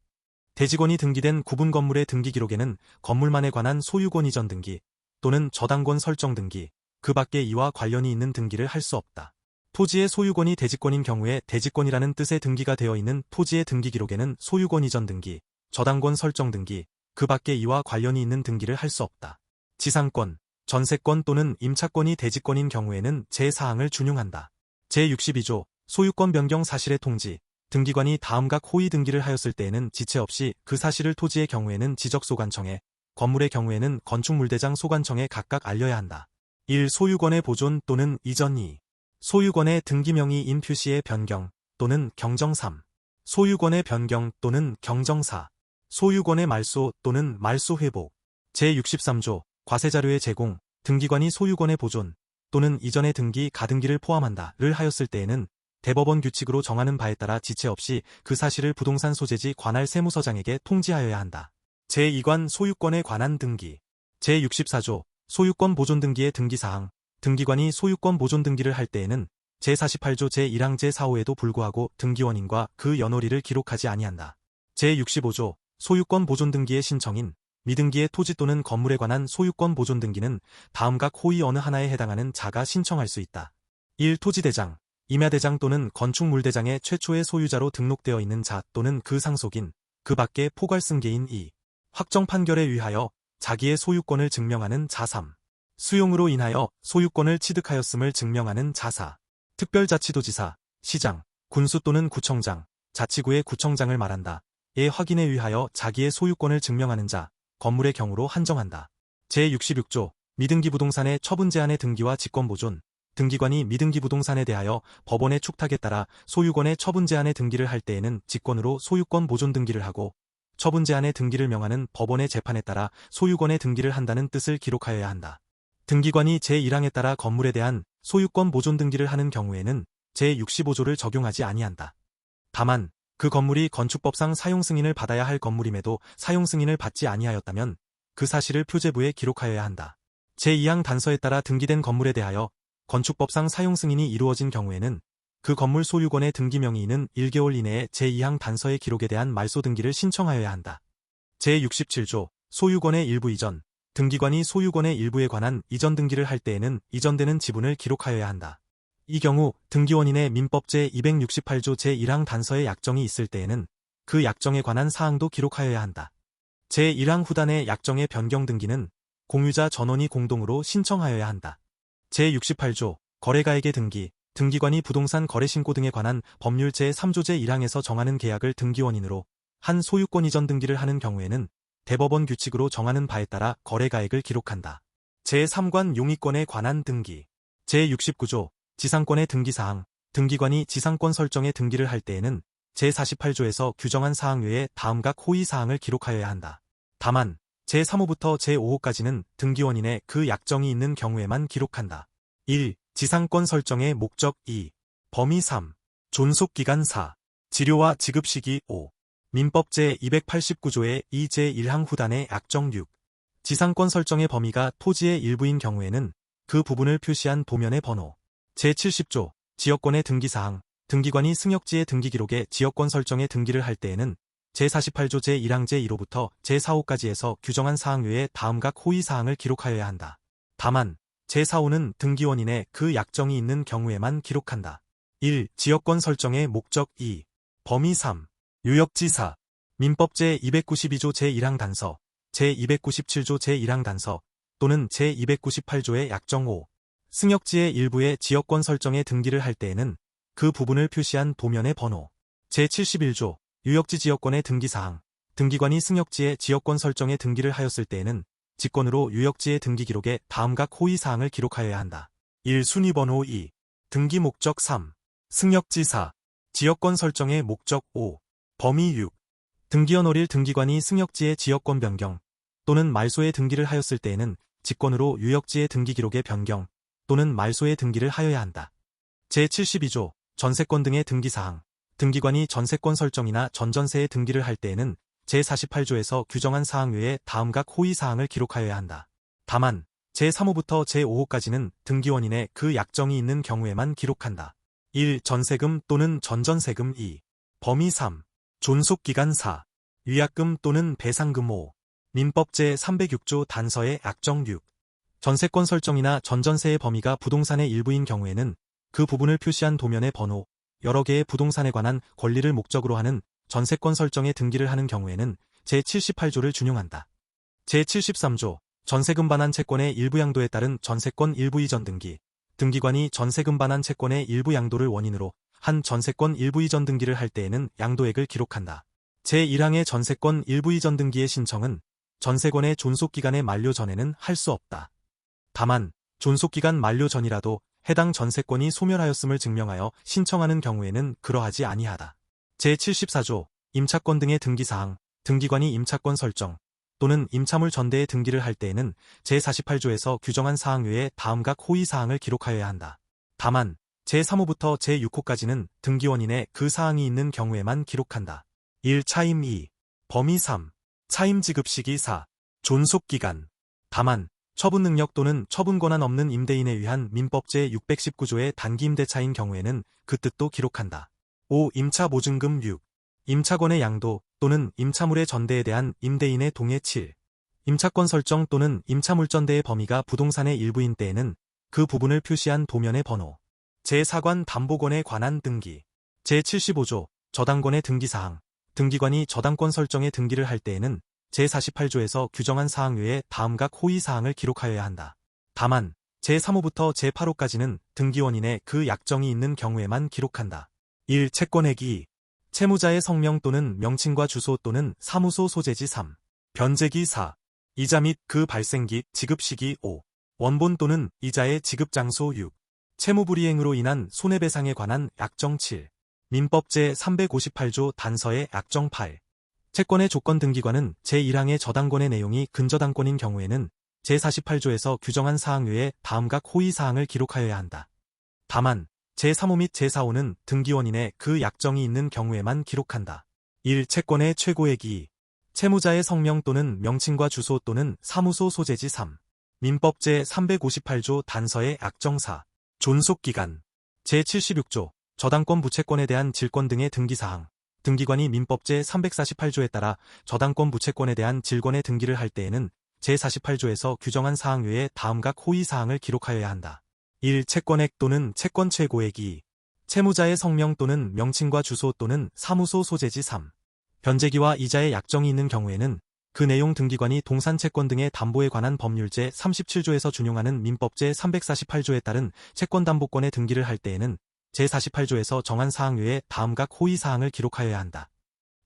Speaker 1: 대지권이 등기된 구분 건물의 등기 기록에는 건물만에 관한 소유권 이전 등기 또는 저당권 설정 등기, 그 밖에 이와 관련이 있는 등기를 할 수 없다. 토지의 소유권이 대지권인 경우에 대지권이라는 뜻의 등기가 되어 있는 토지의 등기 기록에는 소유권 이전 등기, 저당권 설정 등기, 그 밖에 이와 관련이 있는 등기를 할 수 없다. 지상권, 전세권 또는 임차권이 대지권인 경우에는 제4항을 준용한다. 제62조 소유권 변경 사실의 통지. 등기관이 다음 각 호위 등기를 하였을 때에는 지체 없이 그 사실을 토지의 경우에는 지적소관청에, 건물의 경우에는 건축물대장 소관청에 각각 알려야 한다. 1. 소유권의 보존 또는 이전. 2. 소유권의 등기명의인 표시의 변경 또는 경정. 3. 소유권의 변경 또는 경정. 4. 소유권의 말소 또는 말소 회복. 제63조 과세자료의 제공. 등기관이 소유권의 보존 또는 이전의 등기, 가등기를 포함한다를 하였을 때에는 대법원 규칙으로 정하는 바에 따라 지체 없이 그 사실을 부동산 소재지 관할 세무서장에게 통지하여야 한다. 제2관 소유권에 관한 등기. 제64조 소유권 보존 등기의 등기사항. 등기관이 소유권 보존 등기를 할 때에는 제48조 제1항 제4호에도 불구하고 등기원인과 그 연호리를 기록하지 아니한다. 제65조 소유권 보존 등기의 신청인 미등기의 토지 또는 건물에 관한 소유권 보존 등기는 다음 각 호위 어느 하나에 해당하는 자가 신청할 수 있다. 1. 토지대장, 임야대장 또는 건축물대장의 최초의 소유자로 등록되어 있는 자 또는 그 상속인, 그 밖의 포괄승계인. 2. 확정 판결에 의하여 자기의 소유권을 증명하는 자. 3. 수용으로 인하여 소유권을 취득하였음을 증명하는 자. 4. 특별자치도지사, 시장, 군수 또는 구청장, 자치구의 구청장을 말한다. 의 확인에 의하여 자기의 소유권을 증명하는 자, 건물의 경우로 한정한다. 제66조 미등기 부동산의 처분 제한의 등기와 직권보존. 등기관이 미등기 부동산에 대하여 법원의 축탁에 따라 소유권의 처분 제한의 등기를 할 때에는 직권으로 소유권 보존 등기를 하고 처분 제한의 등기를 명하는 법원의 재판에 따라 소유권의 등기를 한다는 뜻을 기록하여야 한다. 등기관이 제1항에 따라 건물에 대한 소유권 보존 등기를 하는 경우에는 제65조를 적용하지 아니한다. 다만 그 건물이 건축법상 사용 승인을 받아야 할 건물임에도 사용 승인을 받지 아니하였다면 그 사실을 표제부에 기록하여야 한다. 제2항 단서에 따라 등기된 건물에 대하여 건축법상 사용 승인이 이루어진 경우에는 그 건물 소유권의 등기 명의인은 1개월 이내에 제2항 단서의 기록에 대한 말소 등기를 신청하여야 한다. 제67조 소유권의 일부 이전. 등기관이 소유권의 일부에 관한 이전 등기를 할 때에는 이전되는 지분을 기록하여야 한다. 이 경우 등기원인의 민법 제268조 제1항 단서의 약정이 있을 때에는 그 약정에 관한 사항도 기록하여야 한다. 제1항 후단의 약정의 변경 등기는 공유자 전원이 공동으로 신청하여야 한다. 제68조 거래가액의 등기. 등기관이 부동산 거래신고 등에 관한 법률 제3조 제1항에서 정하는 계약을 등기원인으로 한 소유권 이전 등기를 하는 경우에는 대법원 규칙으로 정하는 바에 따라 거래가액을 기록한다. 제3관 용의권에 관한 등기. 제69조 지상권의 등기사항. 등기관이 지상권 설정의 등기를 할 때에는 제48조에서 규정한 사항 외에 다음 각 호위사항을 기록하여야 한다. 다만 제3호부터 제5호까지는 등기원인의 그 약정이 있는 경우에만 기록한다. 1. 지상권 설정의 목적. 2. 범위. 3. 존속기간. 4. 지료와 지급시기. 5. 민법 제289조의 2 제1항 후단의 약정. 6. 지상권 설정의 범위가 토지의 일부인 경우에는 그 부분을 표시한 도면의 번호. 제70조 지역권의 등기사항. 등기관이 승역지의 등기기록에 지역권 설정의 등기를 할 때에는 제48조 제1항 제1호부터 제4호까지에서 규정한 사항 외에 다음 각 호위사항을 기록하여야 한다. 다만 제4호는 등기원인의 그 약정이 있는 경우에만 기록한다. 1. 지역권 설정의 목적. 2. 범위. 3. 유역지. 4. 민법 제292조 제1항 단서, 제297조 제1항 단서 또는 제298조의 약정. 5. 승역지의 일부의 지역권 설정의 등기를 할 때에는 그 부분을 표시한 도면의 번호. 제71조 유역지 지역권의 등기사항. 등기관이 승역지의 지역권 설정의 등기를 하였을 때에는 직권으로 유역지의 등기 기록에 다음 각 호위사항을 기록하여야 한다. 1. 순위번호. 2. 등기 목적. 3. 승역지. 4. 지역권 설정의 목적. 5. 범위. 6. 등기연월일 등기관이 승역지의 지역권 변경 또는 말소의 등기를 하였을 때에는 직권으로 유역지의 등기 기록의 변경 또는 말소의 등기를 하여야 한다. 제72조 전세권 등의 등기사항. 등기관이 전세권 설정이나 전전세의 등기를 할 때에는 제48조에서 규정한 사항 외에 다음 각 호위사항을 기록하여야 한다. 다만 제3호부터 제5호까지는 등기원인의 그 약정이 있는 경우에만 기록한다. 1. 전세금 또는 전전세금. 2. 범위. 3. 존속기간. 4. 위약금 또는 배상금. 5. 민법 제306조 단서의 약정. 6. 전세권 설정이나 전전세의 범위가 부동산의 일부인 경우에는 그 부분을 표시한 도면의 번호, 여러 개의 부동산에 관한 권리를 목적으로 하는 전세권 설정의 등기를 하는 경우에는 제78조를 준용한다. 제73조 전세금 반환 채권의 일부 양도에 따른 전세권 일부 이전 등기. 등기관이 전세금 반환 채권의 일부 양도를 원인으로 한 전세권 일부 이전 등기를 할 때에는 양도액을 기록한다. 제1항의 전세권 일부 이전 등기의 신청은 전세권의 존속기간의 만료 전에는 할 수 없다. 다만 존속기간 만료 전이라도 해당 전세권이 소멸하였음을 증명하여 신청하는 경우에는 그러하지 아니하다. 제74조 임차권 등의 등기사항, 등기관이 임차권 설정 또는 임차물 전대의 등기를 할 때에는 제48조에서 규정한 사항 외에 다음 각 호의사항을 기록하여야 한다. 다만 제3호부터 제6호까지는 등기원인에 그 사항이 있는 경우에만 기록한다. 1. 차임 2. 범위 3. 차임 지급 시기 4. 존속기간. 다만 처분 능력 또는 처분 권한 없는 임대인에 의한 민법 제619조의 단기 임대차인 경우에는 그 뜻도 기록한다. 5. 임차 보증금 6. 임차권의 양도 또는 임차물의 전대에 대한 임대인의 동의 7. 임차권 설정 또는 임차물 전대의 범위가 부동산의 일부인 때에는 그 부분을 표시한 도면의 번호. 제4관 담보권에 관한 등기. 제75조 저당권의 등기사항. 등기관이 저당권 설정의 등기를 할 때에는 제48조에서 규정한 사항 외에 다음 각 호의사항을 기록하여야 한다. 다만 제3호부터 제8호까지는 등기원인에 그 약정이 있는 경우에만 기록한다. 1. 채권액 2. 채무자의 성명 또는 명칭과 주소 또는 사무소 소재지 3. 변제기 4. 이자 및 그 발생기, 지급시기 5. 원본 또는 이자의 지급장소 6. 채무불이행으로 인한 손해배상에 관한 약정 7. 민법 제358조 단서의 약정 8. 채권의 조건 등기관은 제1항의 저당권의 내용이 근저당권인 경우에는 제48조에서 규정한 사항 외에 다음 각 호의사항을 기록하여야 한다. 다만 제3호 및 제4호는 등기원인에 그 약정이 있는 경우에만 기록한다. 1. 채권의 최고액 2. 채무자의 성명 또는 명칭과 주소 또는 사무소 소재지 3. 민법 제358조 단서의 약정 4. 존속기간. 제76조 저당권 부채권에 대한 질권 등의 등기사항. 등기관이 민법 제348조에 따라 저당권 부채권에 대한 질권의 등기를 할 때에는 제48조에서 규정한 사항 외에 다음 각 호의사항을 기록하여야 한다. 1. 채권액 또는 채권 최고액 2. 채무자의 성명 또는 명칭과 주소 또는 사무소 소재지 3. 변제기와 이자의 약정이 있는 경우에는 그 내용 등기관이 동산채권 등의 담보에 관한 법률 제37조에서 준용하는 민법 제348조에 따른 채권담보권의 등기를 할 때에는 제48조에서 정한 사항 외에 다음 각 호의사항을 기록하여야 한다.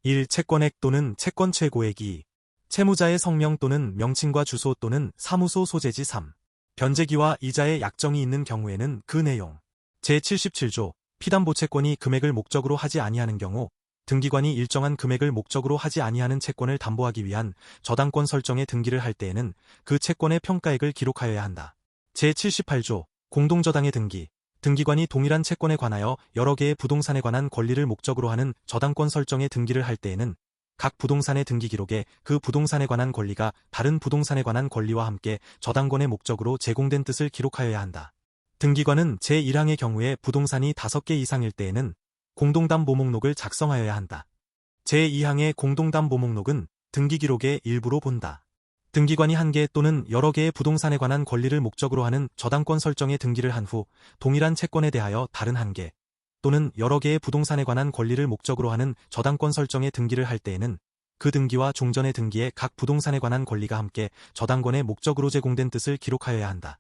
Speaker 1: 1. 채권액 또는 채권 최고액 2. 채무자의 성명 또는 명칭과 주소 또는 사무소 소재지 3. 변제기와 이자의 약정이 있는 경우에는 그 내용. 제77조 피담보채권이 금액을 목적으로 하지 아니하는 경우 등기관이 일정한 금액을 목적으로 하지 아니하는 채권을 담보하기 위한 저당권 설정의 등기를 할 때에는 그 채권의 평가액을 기록하여야 한다. 제78조 공동저당의 등기. 등기관이 동일한 채권에 관하여 여러 개의 부동산에 관한 권리를 목적으로 하는 저당권 설정의 등기를 할 때에는 각 부동산의 등기 기록에 그 부동산에 관한 권리가 다른 부동산에 관한 권리와 함께 저당권의 목적으로 제공된 뜻을 기록하여야 한다. 등기관은 제1항의 경우에 부동산이 5개 이상일 때에는 공동담보 목록을 작성하여야 한다. 제2항의 공동담보 목록은 등기 기록의 일부로 본다. 등기관이 1개 또는 여러 개의 부동산에 관한 권리를 목적으로 하는 저당권 설정의 등기를 한 후 동일한 채권에 대하여 다른 1개 또는 여러 개의 부동산에 관한 권리를 목적으로 하는 저당권 설정의 등기를 할 때에는 그 등기와 종전의 등기에 각 부동산에 관한 권리가 함께 저당권의 목적으로 제공된 뜻을 기록하여야 한다.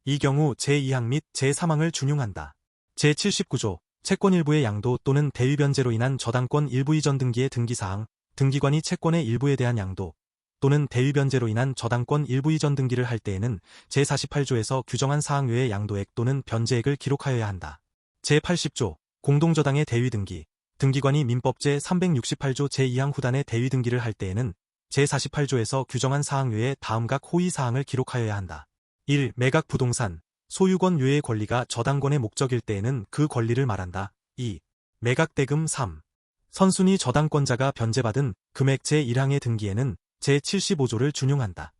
Speaker 1: 이 경우 제2항 및 제3항을 준용한다. 제79조 채권 일부의 양도 또는 대위 변제로 인한 저당권 일부 이전 등기의 등기사항. 등기관이 채권의 일부에 대한 양도 또는 대위 변제로 인한 저당권 일부 이전 등기를 할 때에는 제48조에서 규정한 사항 외의 양도액 또는 변제액을 기록하여야 한다. 제80조 공동저당의 대위 등기. 등기관이 민법 제368조 제2항 후단의 대위 등기를 할 때에는 제48조에서 규정한 사항 외에 다음 각 호의사항을 기록하여야 한다. 1. 매각 부동산. 소유권 유예의 권리가 저당권의 목적일 때에는 그 권리를 말한다. 2. 매각 대금 3. 선순위 저당권자가 변제받은 금액 제1항의 등기에는 제75조를 준용한다.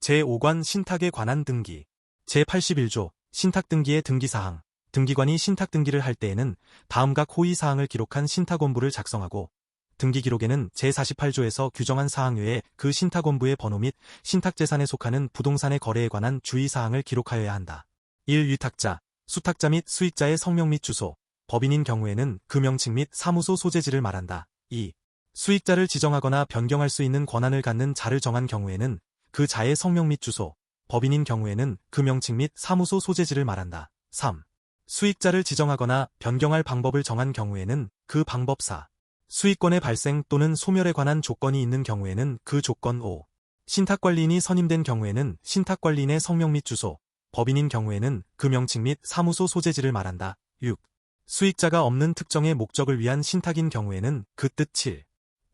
Speaker 1: 제5관 신탁에 관한 등기. 제81조 신탁등기의 등기사항. 등기관이 신탁등기를 할 때에는 다음 각 호의사항을 기록한 신탁원부를 작성하고 등기기록에는 제48조에서 규정한 사항 외에 그 신탁원부의 번호 및 신탁재산에 속하는 부동산의 거래에 관한 주의사항을 기록하여야 한다. 1. 위탁자, 수탁자 및 수익자의 성명 및 주소. 법인인 경우에는 그 명칭 및 사무소 소재지를 말한다. 2. 수익자를 지정하거나 변경할 수 있는 권한을 갖는 자를 정한 경우에는 그 자의 성명 및 주소, 법인인 경우에는 그 명칭 및 사무소 소재지를 말한다. 3. 수익자를 지정하거나 변경할 방법을 정한 경우에는 그 방법사, 수익권의 발생 또는 소멸에 관한 조건이 있는 경우에는 그 조건 5. 신탁관리인이 선임된 경우에는 신탁관리인의 성명 및 주소, 법인인 경우에는 그 명칭 및 사무소 소재지를 말한다. 6. 수익자가 없는 특정의 목적을 위한 신탁인 경우에는 그 뜻 7.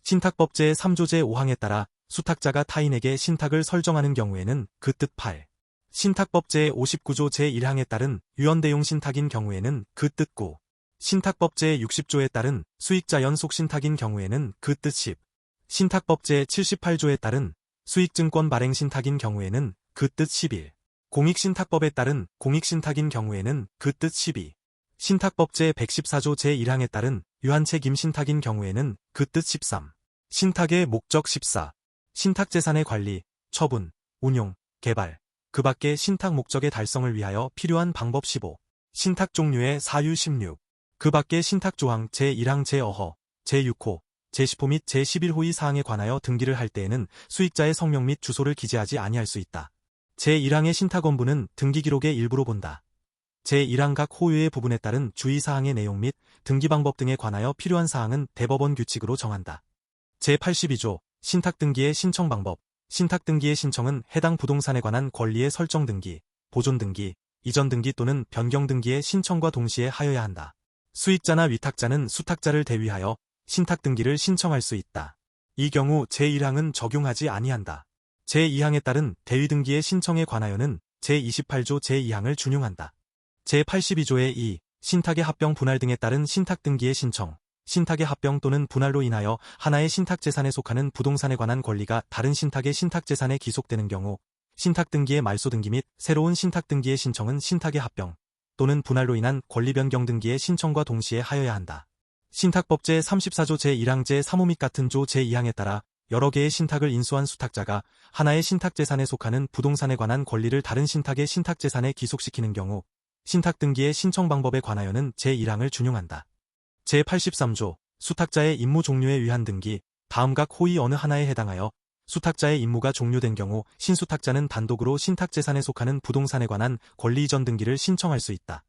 Speaker 1: 신탁법제 3조 제5항에 따라 수탁자가 타인에게 신탁을 설정하는 경우에는 그 뜻 8. 신탁법제 59조 제1항에 따른 유언대용 신탁인 경우에는 그 뜻 9. 신탁법제 60조에 따른 수익자 연속 신탁인 경우에는 그 뜻 10. 신탁법제 78조에 따른 수익증권 발행 신탁인 경우에는 그 뜻 11. 공익신탁법에 따른 공익신탁인 경우에는 그 뜻 12. 신탁법제 114조 제1항에 따른 유한책임 신탁인 경우에는 그 뜻 13. 신탁의 목적 14. 신탁재산의 관리, 처분, 운용, 개발, 그 밖의 신탁 목적의 달성을 위하여 필요한 방법 15. 신탁 종류의 사유 16. 그 밖의 신탁조항 제1항 제5호, 제6호, 제10호 및 제11호의 사항에 관하여 등기를 할 때에는 수익자의 성명 및 주소를 기재하지 아니할 수 있다. 제1항의 신탁원부는 등기기록의 일부로 본다. 제1항 각 호유의 부분에 따른 주의사항의 내용 및 등기방법 등에 관하여 필요한 사항은 대법원 규칙으로 정한다. 제82조 신탁등기의 신청방법. 신탁등기의 신청은 해당 부동산에 관한 권리의 설정등기, 보존등기, 이전등기 또는 변경등기의 신청과 동시에 하여야 한다. 수익자나 위탁자는 수탁자를 대위하여 신탁등기를 신청할 수 있다. 이 경우 제1항은 적용하지 아니한다. 제2항에 따른 대위등기의 신청에 관하여는 제28조 제2항을 준용한다. 제82조의 2. 신탁의 합병 분할 등에 따른 신탁등기의 신청. 신탁의 합병 또는 분할로 인하여 하나의 신탁재산에 속하는 부동산에 관한 권리가 다른 신탁의 신탁재산에 기속되는 경우 신탁등기의 말소등기 및 새로운 신탁등기의 신청은 신탁의 합병 또는 분할로 인한 권리변경등기의 신청과 동시에 하여야 한다. 신탁법제 34조 제1항 제3호 및 같은 조 제2항에 따라 여러 개의 신탁을 인수한 수탁자가 하나의 신탁재산에 속하는 부동산에 관한 권리를 다른 신탁의 신탁재산에 기속시키는 경우 신탁등기의 신청 방법에 관하여는 제1항을 준용한다. 제83조 수탁자의 임무 종료에 의한 등기. 다음 각 호의 어느 하나에 해당하여 수탁자의 임무가 종료된 경우 신수탁자는 단독으로 신탁재산에 속하는 부동산에 관한 권리 이전 등기를 신청할 수 있다.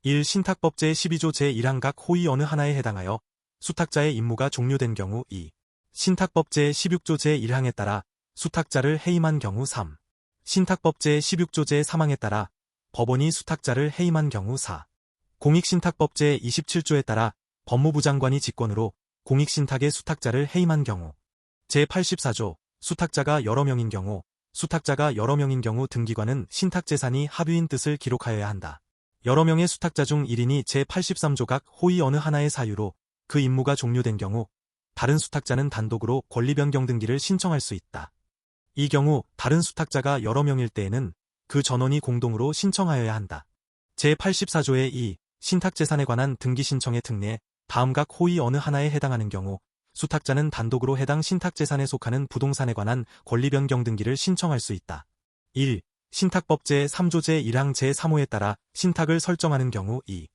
Speaker 1: 1. 신탁법제 12조 제1항 각 호의 어느 하나에 해당하여 수탁자의 임무가 종료된 경우 2. 신탁법제 16조 제1항에 따라 수탁자를 해임한 경우 3. 신탁법제 16조 제3항에 따라 법원이 수탁자를 해임한 경우 4. 공익신탁법제 27조에 따라 법무부 장관이 직권으로 공익신탁의 수탁자를 해임한 경우. 제84조 수탁자가 여러 명인 경우. 수탁자가 여러 명인 경우 등기관은 신탁재산이 합유인 뜻을 기록하여야 한다. 여러 명의 수탁자 중 1인이 제83조 각 호의 어느 하나의 사유로 그 임무가 종료된 경우 다른 수탁자는 단독으로 권리변경 등기를 신청할 수 있다. 이 경우 다른 수탁자가 여러 명일 때에는 그 전원이 공동으로 신청하여야 한다. 제84조의 2. 신탁재산에 관한 등기 신청의 특례. 다음 각 호의 어느 하나에 해당하는 경우 수탁자는 단독으로 해당 신탁재산에 속하는 부동산에 관한 권리변경 등기를 신청할 수 있다. 1. 신탁법제 3조 제1항 제3호에 따라 신탁을 설정하는 경우 2.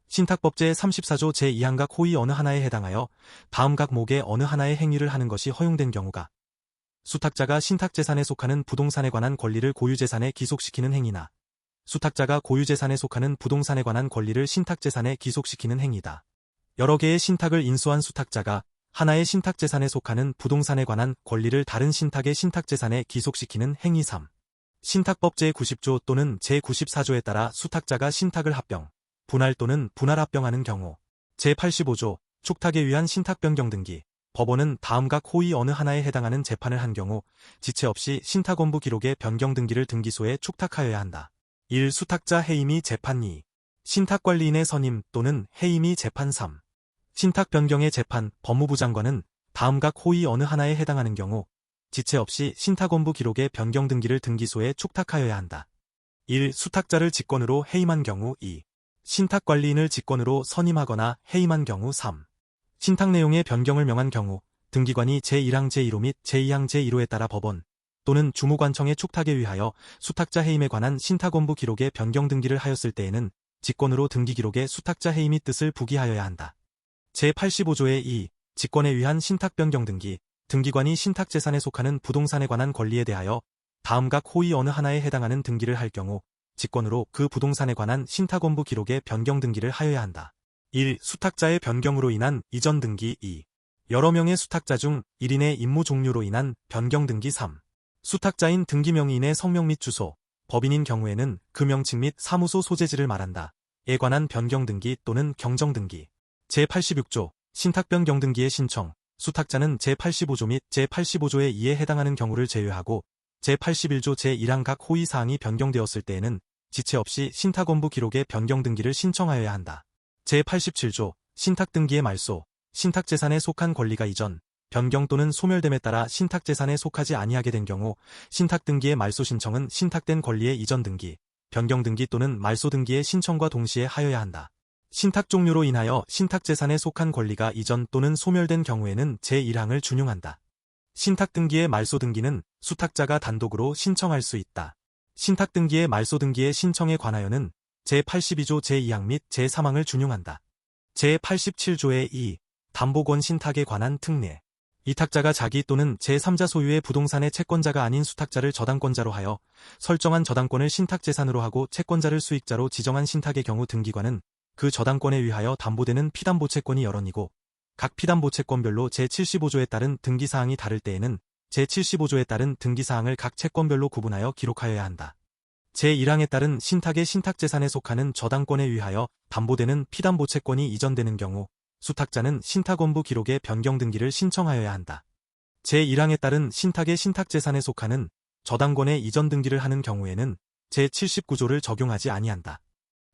Speaker 1: 신탁법제 34조 제2항 각 호의 어느 하나에 해당하여 다음 각 목의 어느 하나의 행위를 하는 것이 허용된 경우가 수탁자가 신탁재산에 속하는 부동산에 관한 권리를 고유재산에 기속시키는 행위나 수탁자가 고유재산에 속하는 부동산에 관한 권리를 신탁재산에 기속시키는 행위다. 여러 개의 신탁을 인수한 수탁자가 하나의 신탁재산에 속하는 부동산에 관한 권리를 다른 신탁의 신탁재산에 기속시키는 행위 3. 신탁법 제90조 또는 제94조에 따라 수탁자가 신탁을 합병, 분할 또는 분할합병하는 경우. 제85조 촉탁에 의한 신탁변경 등기. 법원은 다음 각 호의 어느 하나에 해당하는 재판을 한 경우 지체 없이 신탁원부 기록의 변경 등기를 등기소에 촉탁하여야 한다. 1. 수탁자 해임이 재판 2. 신탁관리인의 선임 또는 해임이 재판 3. 신탁 변경의 재판. 법무부 장관은 다음 각 호의 어느 하나에 해당하는 경우 지체 없이 신탁원부 기록의 변경 등기를 등기소에 촉탁하여야 한다. 1. 수탁자를 직권으로 해임한 경우 2. 신탁관리인을 직권으로 선임하거나 해임한 경우 3. 신탁 내용의 변경을 명한 경우 등기관이 제1항 제1호 및 제2항 제1호에 따라 법원 또는 주무관청의 촉탁에 의하여 수탁자 해임에 관한 신탁원부 기록의 변경 등기를 하였을 때에는 직권으로 등기 기록에 수탁자 해임의 뜻을 부기하여야 한다. 제85조의 2. 직권에 의한 신탁 변경 등기. 등기관이 신탁재산에 속하는 부동산에 관한 권리에 대하여 다음 각 호의 어느 하나에 해당하는 등기를 할 경우 직권으로 그 부동산에 관한 신탁원부 기록의 변경 등기를 하여야 한다. 1. 수탁자의 변경으로 인한 이전 등기. 2. 여러 명의 수탁자 중 1인의 임무 종류로 인한 변경 등기. 3. 수탁자인 등기 명의인의 성명 및 주소, 법인인 경우에는 그 명칭 및 사무소 소재지를 말한다. 에 관한 변경 등기 또는 경정 등기. 제86조 신탁 변경 등기의 신청. 수탁자는 제85조 및 제85조의 2에 해당하는 경우를 제외하고 제81조 제1항 각 호의 사항이 변경되었을 때에는 지체 없이 신탁원부 기록의 변경 등기를 신청하여야 한다. 제87조 신탁 등기의 말소. 신탁재산에 속한 권리가 이전, 변경 또는 소멸됨에 따라 신탁재산에 속하지 아니하게 된 경우 신탁 등기의 말소 신청은 신탁된 권리의 이전 등기, 변경 등기 또는 말소 등기의 신청과 동시에 하여야 한다. 신탁 종류로 인하여 신탁재산에 속한 권리가 이전 또는 소멸된 경우에는 제1항을 준용한다. 신탁 등기의 말소 등기는 수탁자가 단독으로 신청할 수 있다. 신탁 등기의 말소 등기의 신청에 관하여는 제82조 제2항 및 제3항을 준용한다. 제87조의 2. 담보권 신탁에 관한 특례. 이탁자가 자기 또는 제3자 소유의 부동산의 채권자가 아닌 수탁자를 저당권자로 하여 설정한 저당권을 신탁재산으로 하고 채권자를 수익자로 지정한 신탁의 경우 등기관은 그 저당권에 의하여 담보되는 피담보채권이 여론이고 각 피담보채권별로 제75조에 따른 등기사항이 다를 때에는 제75조에 따른 등기사항을 각 채권별로 구분하여 기록하여야 한다. 제1항에 따른 신탁의 신탁재산에 속하는 저당권에 의하여 담보되는 피담보채권이 이전되는 경우 수탁자는 신탁원부 기록의 변경 등기를 신청하여야 한다. 제1항에 따른 신탁의 신탁재산에 속하는 저당권의 이전 등기를 하는 경우에는 제79조를 적용하지 아니한다.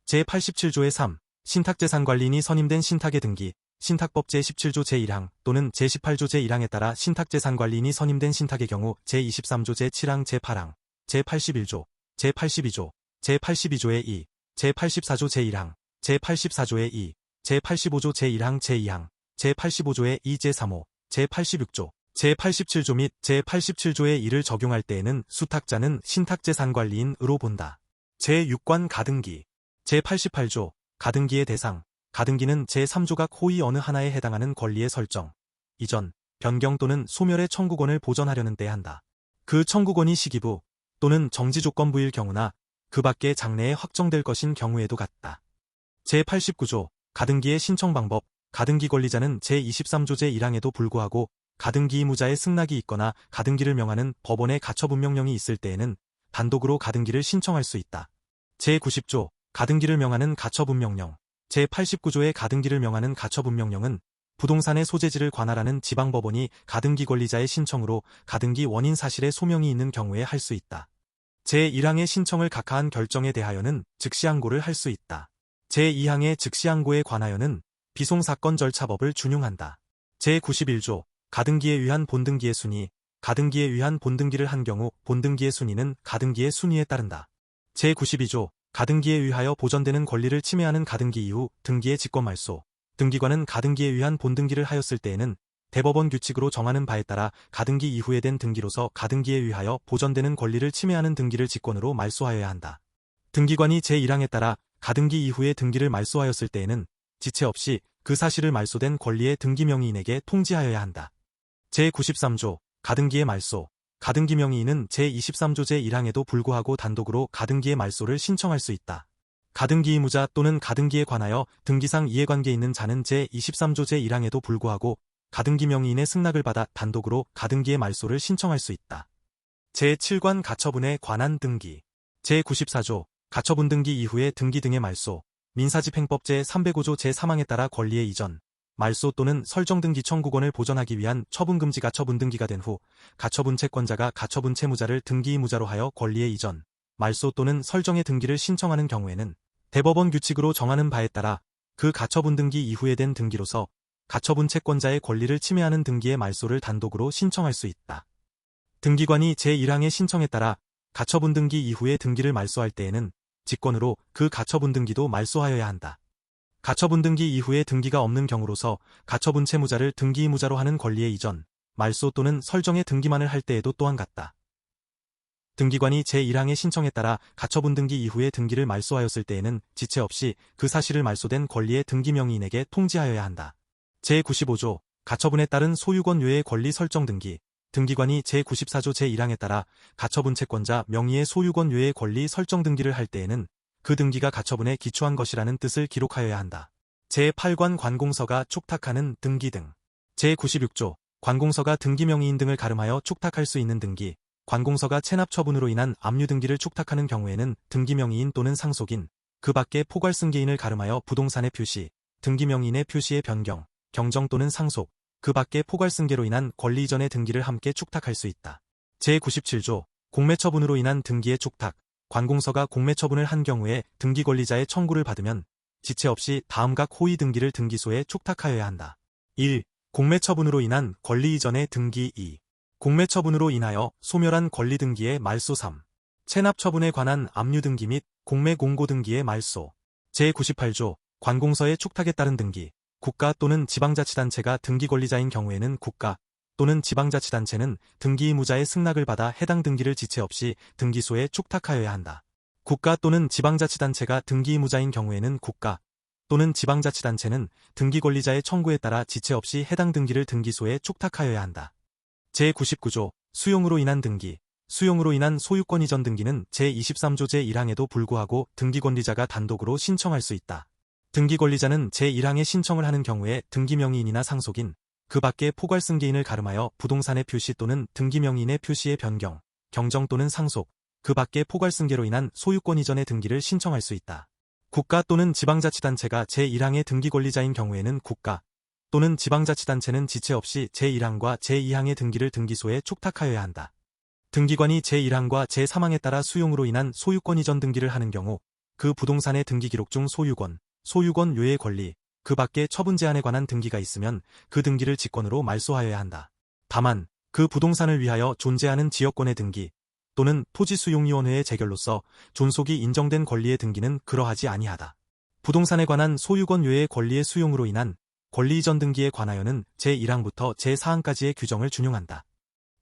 Speaker 1: 제87조의 3. 신탁재산관리인이 선임된 신탁의 등기. 신탁법 제17조 제1항 또는 제18조 제1항에 따라 신탁재산관리인이 선임된 신탁의 경우 제23조 제7항 제8항, 제81조, 제82조, 제82조의 2, 제84조 제1항, 제84조의 2, 제85조 제1항 제2항, 제85조의 2 제3호, 제86조, 제87조 및 제87조의 2를 적용할 때에는 수탁자는 신탁재산관리인으로 본다. 제6관 가등기. 제88조 가등기의 대상. 가등기는 제3조 각 호의 어느 하나에 해당하는 권리의 설정, 이전, 변경 또는 소멸의 청구권을 보전하려는 때 한다. 그 청구권이 시기부 또는 정지조건부일 경우나 그 밖의 장래에 확정될 것인 경우에도 같다. 제89조 가등기의 신청 방법. 가등기 권리자는 제23조 제1항에도 불구하고 가등기 의무자의 승낙이 있거나 가등기를 명하는 법원의 가처분명령이 있을 때에는 단독으로 가등기를 신청할 수 있다. 제90조 가등기를 명하는 가처분명령. 제89조의 가등기를 명하는 가처분명령은 부동산의 소재지를 관할하는 지방법원이 가등기 권리자의 신청으로 가등기 원인 사실의 소명이 있는 경우에 할 수 있다. 제1항의 신청을 각하한 결정에 대하여는 즉시항고를 할 수 있다. 제2항의 즉시항고에 관하여는 비송사건 절차법을 준용한다. 제91조 가등기에 의한 본등기의 순위. 가등기에 의한 본등기를 한 경우 본등기의 순위는 가등기의 순위에 따른다. 제92조 가등기에 의하여 보전되는 권리를 침해하는 가등기 이후 등기의 직권말소. 등기관은 가등기에 의한 본등기를 하였을 때에는 대법원 규칙으로 정하는 바에 따라 가등기 이후에 된 등기로서 가등기에 의하여 보전되는 권리를 침해하는 등기를 직권으로 말소하여야 한다. 등기관이 제1항에 따라 가등기 이후에 등기를 말소하였을 때에는 지체 없이 그 사실을 말소된 권리의 등기 명의인에게 통지하여야 한다. 제93조 가등기의 말소. 가등기 명의인은 제23조 제1항에도 불구하고 단독으로 가등기의 말소를 신청할 수 있다. 가등기 의무자 또는 가등기에 관하여 등기상 이해관계 있는 자는 제23조 제1항에도 불구하고 가등기 명의인의 승낙을 받아 단독으로 가등기의 말소를 신청할 수 있다. 제7관 가처분에 관한 등기. 제94조 가처분 등기 이후의 등기 등의 말소. 민사집행법 제305조 제3항에 따라 권리의 이전, 말소 또는 설정 등기 청구권을 보전하기 위한 처분금지 가처분 등기가 된 후 가처분 채권자가 가처분 채무자를 등기 의무자로 하여 권리의 이전, 말소 또는 설정의 등기를 신청하는 경우에는 대법원 규칙으로 정하는 바에 따라 그 가처분 등기 이후에 된 등기로서 가처분 채권자의 권리를 침해하는 등기의 말소를 단독으로 신청할 수 있다. 등기관이 제1항의 신청에 따라 가처분 등기 이후에 등기를 말소할 때에는 직권으로 그 가처분 등기도 말소하여야 한다. 가처분 등기 이후에 등기가 없는 경우로서 가처분 채무자를 등기 의무자로 하는 권리의 이전, 말소 또는 설정의 등기만을 할 때에도 또한 같다. 등기관이 제1항의 신청에 따라 가처분 등기 이후에 등기를 말소하였을 때에는 지체 없이 그 사실을 말소된 권리의 등기 명의인에게 통지하여야 한다. 제95조 가처분에 따른 소유권 외의 권리 설정 등기. 등기관이 제94조 제1항에 따라 가처분 채권자 명의의 소유권 외의 권리 설정 등기를 할 때에는 그 등기가 가처분에 기초한 것이라는 뜻을 기록하여야 한다. 제8관 관공서가 촉탁하는 등기 등. 제96조 관공서가 등기 명의인 등을 가름하여 촉탁할 수 있는 등기. 관공서가 체납 처분으로 인한 압류 등기를 촉탁하는 경우에는 등기 명의인 또는 상속인, 그 밖의 포괄 승계인을 가름하여 부동산의 표시, 등기 명의인의 표시의 변경, 경정 또는 상속, 그 밖의 포괄 승계로 인한 권리 이전의 등기를 함께 촉탁할 수 있다. 제97조 공매 처분으로 인한 등기의 촉탁. 관공서가 공매 처분을 한 경우에 등기 권리자의 청구를 받으면 지체 없이 다음 각 호위 등기를 등기소에 촉탁하여야 한다. 1. 공매 처분으로 인한 권리 이전의 등기. 2. 공매 처분으로 인하여 소멸한 권리 등기의 말소. 3. 체납 처분에 관한 압류 등기 및 공매 공고 등기의 말소. 제98조 관공서의 촉탁에 따른 등기. 국가 또는 지방자치단체가 등기 권리자인 경우에는 국가 또는 지방자치단체는 등기 의무자의 승낙을 받아 해당 등기를 지체 없이 등기소에 촉탁하여야 한다. 국가 또는 지방자치단체가 등기 의무자인 경우에는 국가 또는 지방자치단체는 등기 권리자의 청구에 따라 지체 없이 해당 등기를 등기소에 촉탁하여야 한다. 제99조 수용으로 인한 등기. 수용으로 인한 소유권 이전 등기는 제23조 제1항에도 불구하고 등기 권리자가 단독으로 신청할 수 있다. 등기 권리자는 제1항에 신청을 하는 경우에 등기 명의인이나 상속인, 그 밖의 포괄 승계인을 가름하여 부동산의 표시 또는 등기 명의인의 표시의 변경, 경정 또는 상속, 그 밖의 포괄 승계로 인한 소유권 이전의 등기를 신청할 수 있다. 국가 또는 지방자치단체가 제1항의 등기 권리자인 경우에는 국가 또는 지방자치단체는 지체 없이 제1항과 제2항의 등기를 등기소에 촉탁하여야 한다. 등기관이 제1항과 제3항에 따라 수용으로 인한 소유권 이전 등기를 하는 경우 그 부동산의 등기 기록 중 소유권 외의 권리, 그 밖의 처분 제한에 관한 등기가 있으면 그 등기를 직권으로 말소하여야 한다. 다만 그 부동산을 위하여 존재하는 지역권의 등기 또는 토지수용위원회의 재결로서 존속이 인정된 권리의 등기는 그러하지 아니하다. 부동산에 관한 소유권 외의 권리의 수용으로 인한 권리 이전 등기에 관하여는 제1항부터 제4항까지의 규정을 준용한다.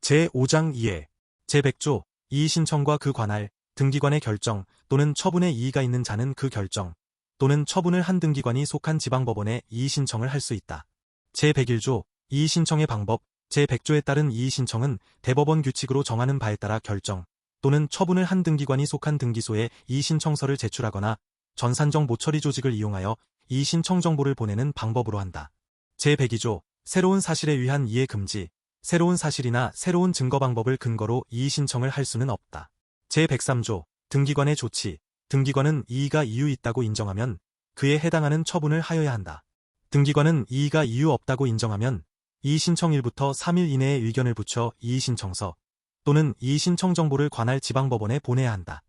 Speaker 1: 제5장 2에 제100조 이의 신청과 그 관할 등기관의 결정 또는 처분에 이의가 있는 자는 그 결정 또는 처분을 한 등기관이 속한 지방법원에 이의 신청을 할 수 있다. 제101조 이의 신청의 방법. 제100조에 따른 이의 신청은 대법원 규칙으로 정하는 바에 따라 결정 또는 처분을 한 등기관이 속한 등기소에 이의 신청서를 제출하거나 전산정 모처리 조직을 이용하여 이의 신청 정보를 보내는 방법으로 한다. 제102조 새로운 사실에 의한 이의 금지. 새로운 사실이나 새로운 증거 방법을 근거로 이의 신청을 할 수는 없다. 제103조 등기관의 조치. 등기관은 이의가 이유 있다고 인정하면 그에 해당하는 처분을 하여야 한다. 등기관은 이의가 이유 없다고 인정하면 이의 신청일부터 3일 이내에 의견을 붙여 이의 신청서 또는 이의 신청 정보를 관할 지방법원에 보내야 한다.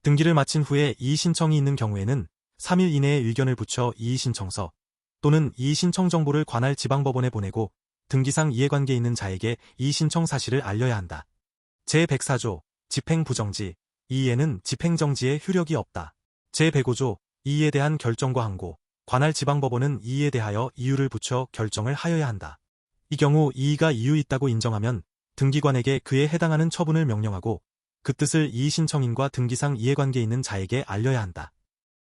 Speaker 1: 등기를 마친 후에 이의 신청이 있는 경우에는 3일 이내에 의견을 붙여 이의 신청서 또는 이의 신청 정보를 관할 지방법원에 보내고 등기상 이해관계 있는 자에게 이의 신청 사실을 알려야 한다. 제104조 집행부정지. 이의에는 집행정지의 효력이 없다. 제105조 이의에 대한 결정과 항고. 관할 지방법원은 이의에 대하여 이유를 붙여 결정을 하여야 한다. 이 경우 이의가 이유 있다고 인정하면 등기관에게 그에 해당하는 처분을 명령하고 그 뜻을 이의 신청인과 등기상 이해관계 있는 자에게 알려야 한다.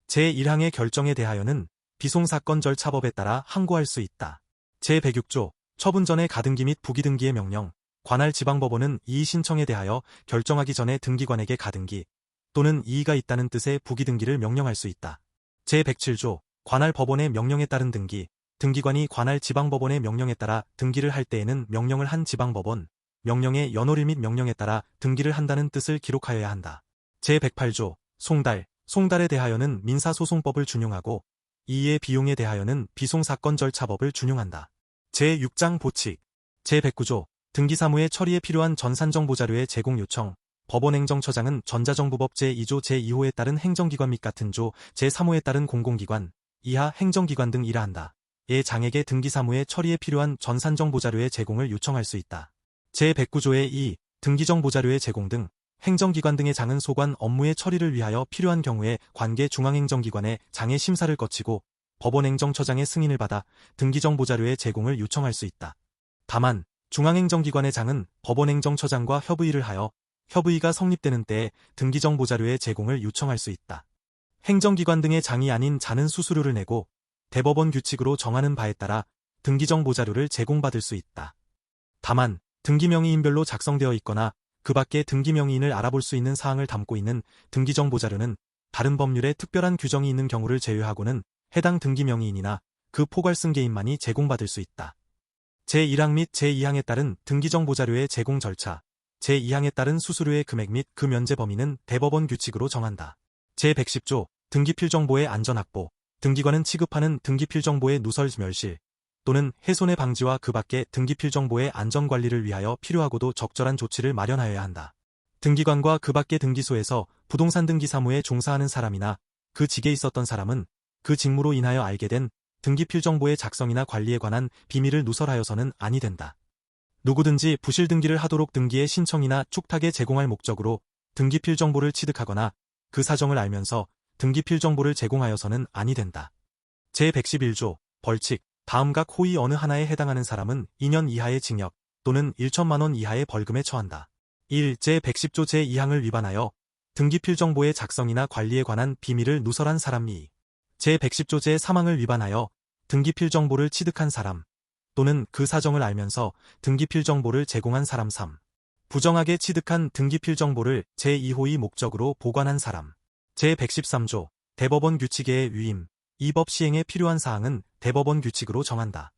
Speaker 1: 제1항의 결정에 대하여는 비송사건 절차법에 따라 항고할 수 있다. 제106조 처분 전의 가등기 및 부기등기의 명령. 관할 지방법원은 이의 신청에 대하여 결정하기 전에 등기관에게 가등기 또는 이의가 있다는 뜻의 부기등기를 명령할 수 있다. 제107조 관할 법원의 명령에 따른 등기. 등기관이 관할 지방법원의 명령에 따라 등기를 할 때에는 명령을 한 지방법원, 명령의 연호일 및 명령에 따라 등기를 한다는 뜻을 기록하여야 한다. 제108조 송달에 대하여는 민사소송법을 준용하고 이의의 비용에 대하여는 비송사건 절차법을 준용한다. 제6장 보칙. 제109조 등기사무의 처리에 필요한 전산정보자료의 제공 요청. 법원행정처장은 전자정보법 제2조 제2호에 따른 행정기관 및 같은 조 제3호에 따른 공공기관, 이하 행정기관 등 일하한다. 의 장에게 등기사무의 처리에 필요한 전산정보자료의 제공을 요청할 수 있다. 제109조의 2. 등기정보자료의 제공 등 행정기관 등의 장은 소관 업무의 처리를 위하여 필요한 경우에 관계 중앙행정기관의 장의 심사를 거치고 법원행정처장의 승인을 받아 등기정보자료의 제공을 요청할 수 있다. 다만 중앙행정기관의 장은 법원행정처장과 협의를 하여 협의가 성립되는 때에 등기정보자료의 제공을 요청할 수 있다. 행정기관 등의 장이 아닌 자는 수수료를 내고 대법원 규칙으로 정하는 바에 따라 등기정보자료를 제공받을 수 있다. 다만 등기명의인별로 작성되어 있거나 그 밖에 등기명의인을 알아볼 수 있는 사항을 담고 있는 등기정보자료는 다른 법률에 특별한 규정이 있는 경우를 제외하고는 해당 등기명의인이나 그 포괄승계인만이 제공받을 수 있다. 제1항 및 제2항에 따른 등기정보자료의 제공 절차, 제2항에 따른 수수료의 금액 및 그 면제 범위는 대법원 규칙으로 정한다. 제110조 등기필정보의 안전확보, 등기관은 취급하는 등기필정보의 누설 멸실 또는 훼손의 방지와 그 밖에 등기필정보의 안전관리를 위하여 필요하고도 적절한 조치를 마련하여야 한다. 등기관과 그 밖의 등기소에서 부동산 등기 사무에 종사하는 사람이나 그 직에 있었던 사람은 그 직무로 인하여 알게 된 등기필정보의 작성이나 관리에 관한 비밀을 누설하여서는 아니 된다. 누구든지 부실 등기를 하도록 등기의 신청이나 축탁에 제공할 목적으로 등기필정보를 취득하거나 그 사정을 알면서 등기필정보를 제공하여서는 아니 된다. 제111조 벌칙 다음 각 호의 어느 하나에 해당하는 사람은 2년 이하의 징역 또는 1천만 원 이하의 벌금에 처한다. 1. 제110조 제2항을 위반하여 등기필정보의 작성이나 관리에 관한 비밀을 누설한 사람 2. 제110조 제3항을 위반하여 등기필정보를 취득한 사람 또는 그 사정을 알면서 등기필정보를 제공한 사람 3. 부정하게 취득한 등기필정보를 제2호의 목적으로 보관한 사람. 제113조 대법원 규칙의 위임 이 법 시행에 필요한 사항은 대법원 규칙으로 정한다.